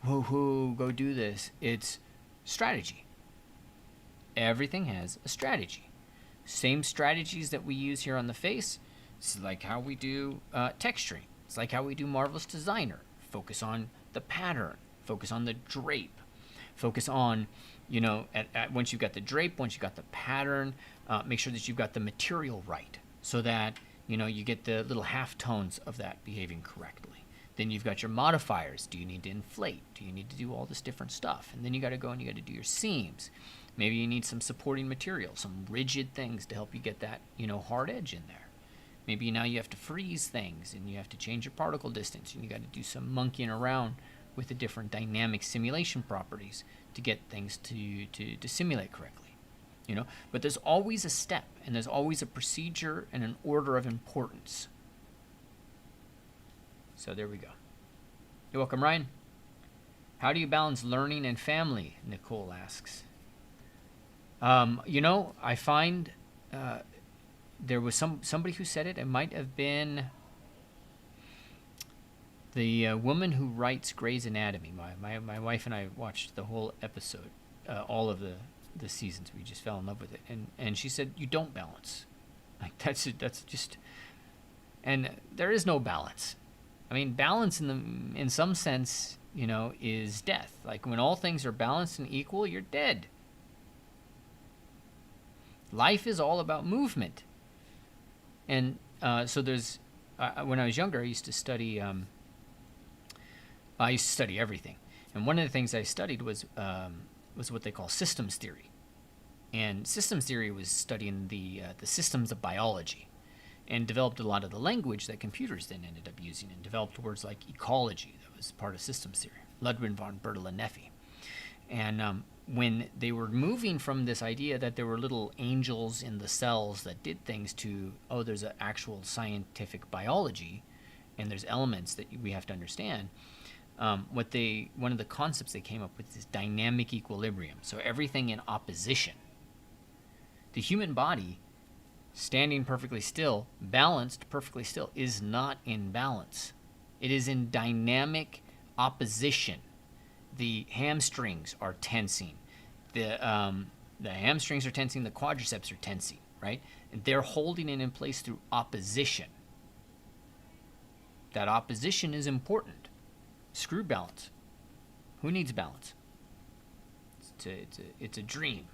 hoo, go do this. It's strategy. Everything has a strategy. Same strategies that we use here on the face. It's like how we do texturing. It's like how we do Marvelous Designer. Focus on the pattern. Focus on the drape. Focus on, once you've got the drape, once you've got the pattern, make sure that you've got the material right so that, you get the little half tones of that behaving correctly. Then you've got your modifiers. Do you need to inflate? Do you need to do all this different stuff? And then you got to go and you got to do your seams. Maybe you need some supporting material, some rigid things to help you get that, hard edge in there. Maybe now you have to freeze things and you have to change your particle distance and you got to do some monkeying around with the different dynamic simulation properties to get things to simulate correctly. But there's always a step and there's always a procedure and an order of importance. So there we go. You're welcome, Ryan. How do you balance learning and family? Nicole asks. I find there was somebody who said it. It might have been the woman who writes Grey's Anatomy. My wife and I watched the whole episode, all of the seasons. We just fell in love with it, and she said you don't balance. Like that's just, and there is no balance. Balance in some sense, is death. Like when all things are balanced and equal, you're dead. Life is all about movement. And so there's, when I was younger, I used to study everything. And one of the things I studied was what they call systems theory. And systems theory was studying the systems of biology, and developed a lot of the language that computers then ended up using, and developed words like ecology. That was part of systems theory. Ludwig von Bertalanffy. And when they were moving from this idea that there were little angels in the cells that did things to, oh, there's an actual scientific biology, and there's elements that we have to understand. One of the concepts they came up with is dynamic equilibrium. So everything in opposition. The human body, standing perfectly still, balanced perfectly still, is not in balance. It is in dynamic opposition. The hamstrings are tensing. The hamstrings are tensing. The quadriceps are tensing, right? And they're holding it in place through opposition. That opposition is important. Screw balance. Who needs balance? It's a dream.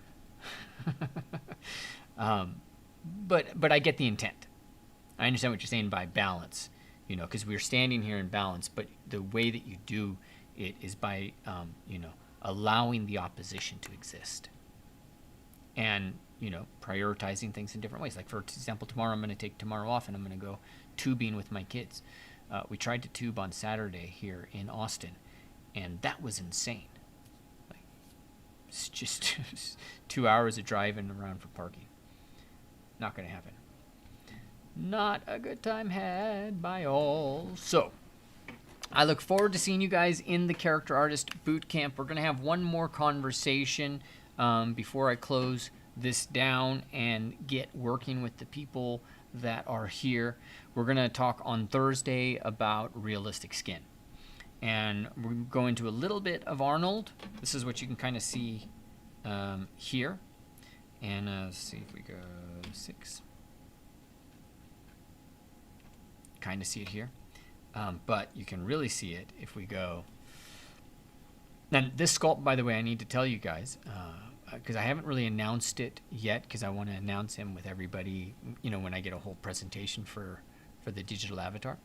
But I get the intent. I understand what you're saying by balance, because we're standing here in balance, but the way that you do it is by, allowing the opposition to exist. And, prioritizing things in different ways. Like, for example, tomorrow I'm going to take tomorrow off and I'm going to go tubing with my kids. We tried to tube on Saturday here in Austin, and that was insane. Like, it's just 2 hours of driving around for parking. Not going to happen. Not a good time had by all. So, I look forward to seeing you guys in the Character Artist Bootcamp. We're going to have one more conversation before I close this down and get working with the people that are here. We're going to talk on Thursday about realistic skin. And we're going to a little bit of Arnold. This is what you can kind of see here. And let's see if we go 6. Kind of see it here. But you can really see it if we go. Now, this sculpt, by the way, I need to tell you guys, because I haven't really announced it yet, because I want to announce him with everybody, when I get a whole presentation for the digital avatar.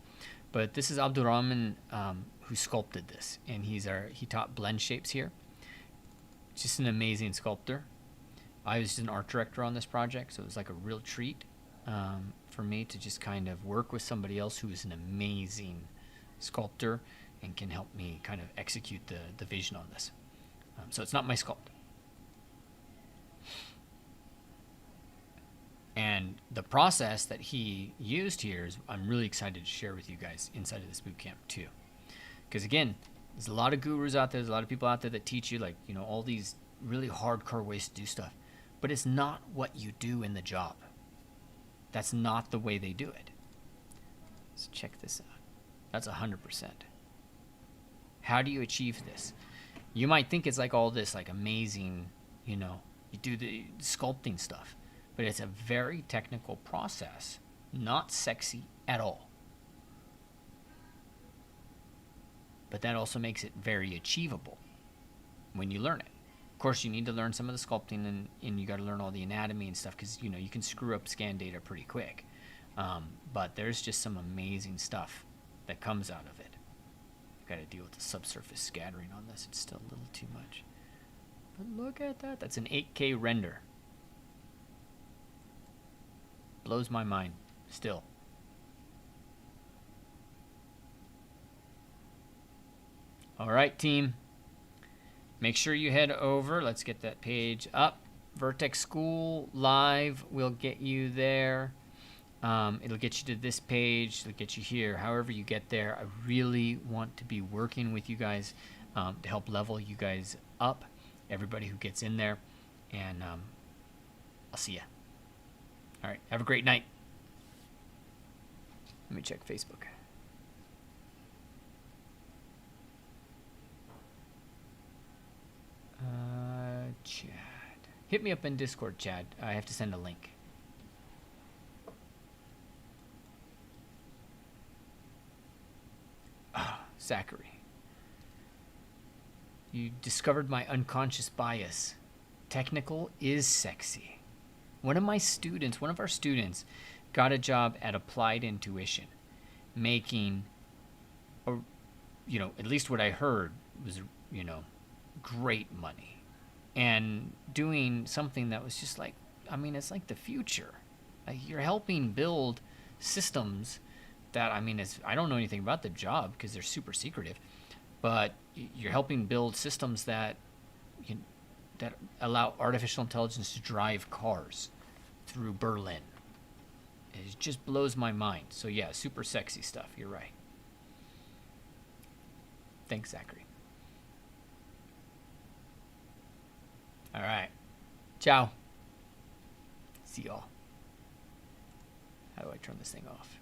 But this is Abdurrahman, who sculpted this, and he taught blend shapes here. Just an amazing sculptor. I was an art director on this project, so it was like a real treat for me to just kind of work with somebody else who is an amazing sculptor and can help me kind of execute the vision on this. So it's not my sculpt. And the process that he used here is I'm really excited to share with you guys inside of this bootcamp too. Because again, there's a lot of gurus out there, there's a lot of people out there that teach you like, all these really hardcore ways to do stuff. But it's not what you do in the job. That's not the way they do it. Let's check this out. That's 100%. How do you achieve this? You might think it's like all this like amazing, you do the sculpting stuff. But it's a very technical process, not sexy at all. But that also makes it very achievable when you learn it. Of course, you need to learn some of the sculpting, and you got to learn all the anatomy and stuff, because you can screw up scan data pretty quick. But there's just some amazing stuff that comes out of it. I've got to deal with the subsurface scattering on this. It's still a little too much. But look at that. That's an 8K render. Blows my mind still. All right, team. Make sure you head over. Let's get that page up. Vertex School Live will get you there. It'll get you to this page. It'll get you here. However you get there, I really want to be working with you guys to help level you guys up, everybody who gets in there. And I'll see ya. All right. Have a great night. Let me check Facebook. Chad. Hit me up in Discord, Chad. I have to send a link. Zachary. You discovered my unconscious bias. Technical is sexy. One of our students, got a job at Applied Intuition, making, at least what I heard was, great money, and doing something that was just like, it's like the future. Like, you're helping build systems that, I don't know anything about the job because they're super secretive, but you're helping build systems that that allow artificial intelligence to drive cars through Berlin. It just blows my mind. So yeah, super sexy stuff. You're right. Thanks, Zachary. All right. Ciao. See y'all. How do I turn this thing off?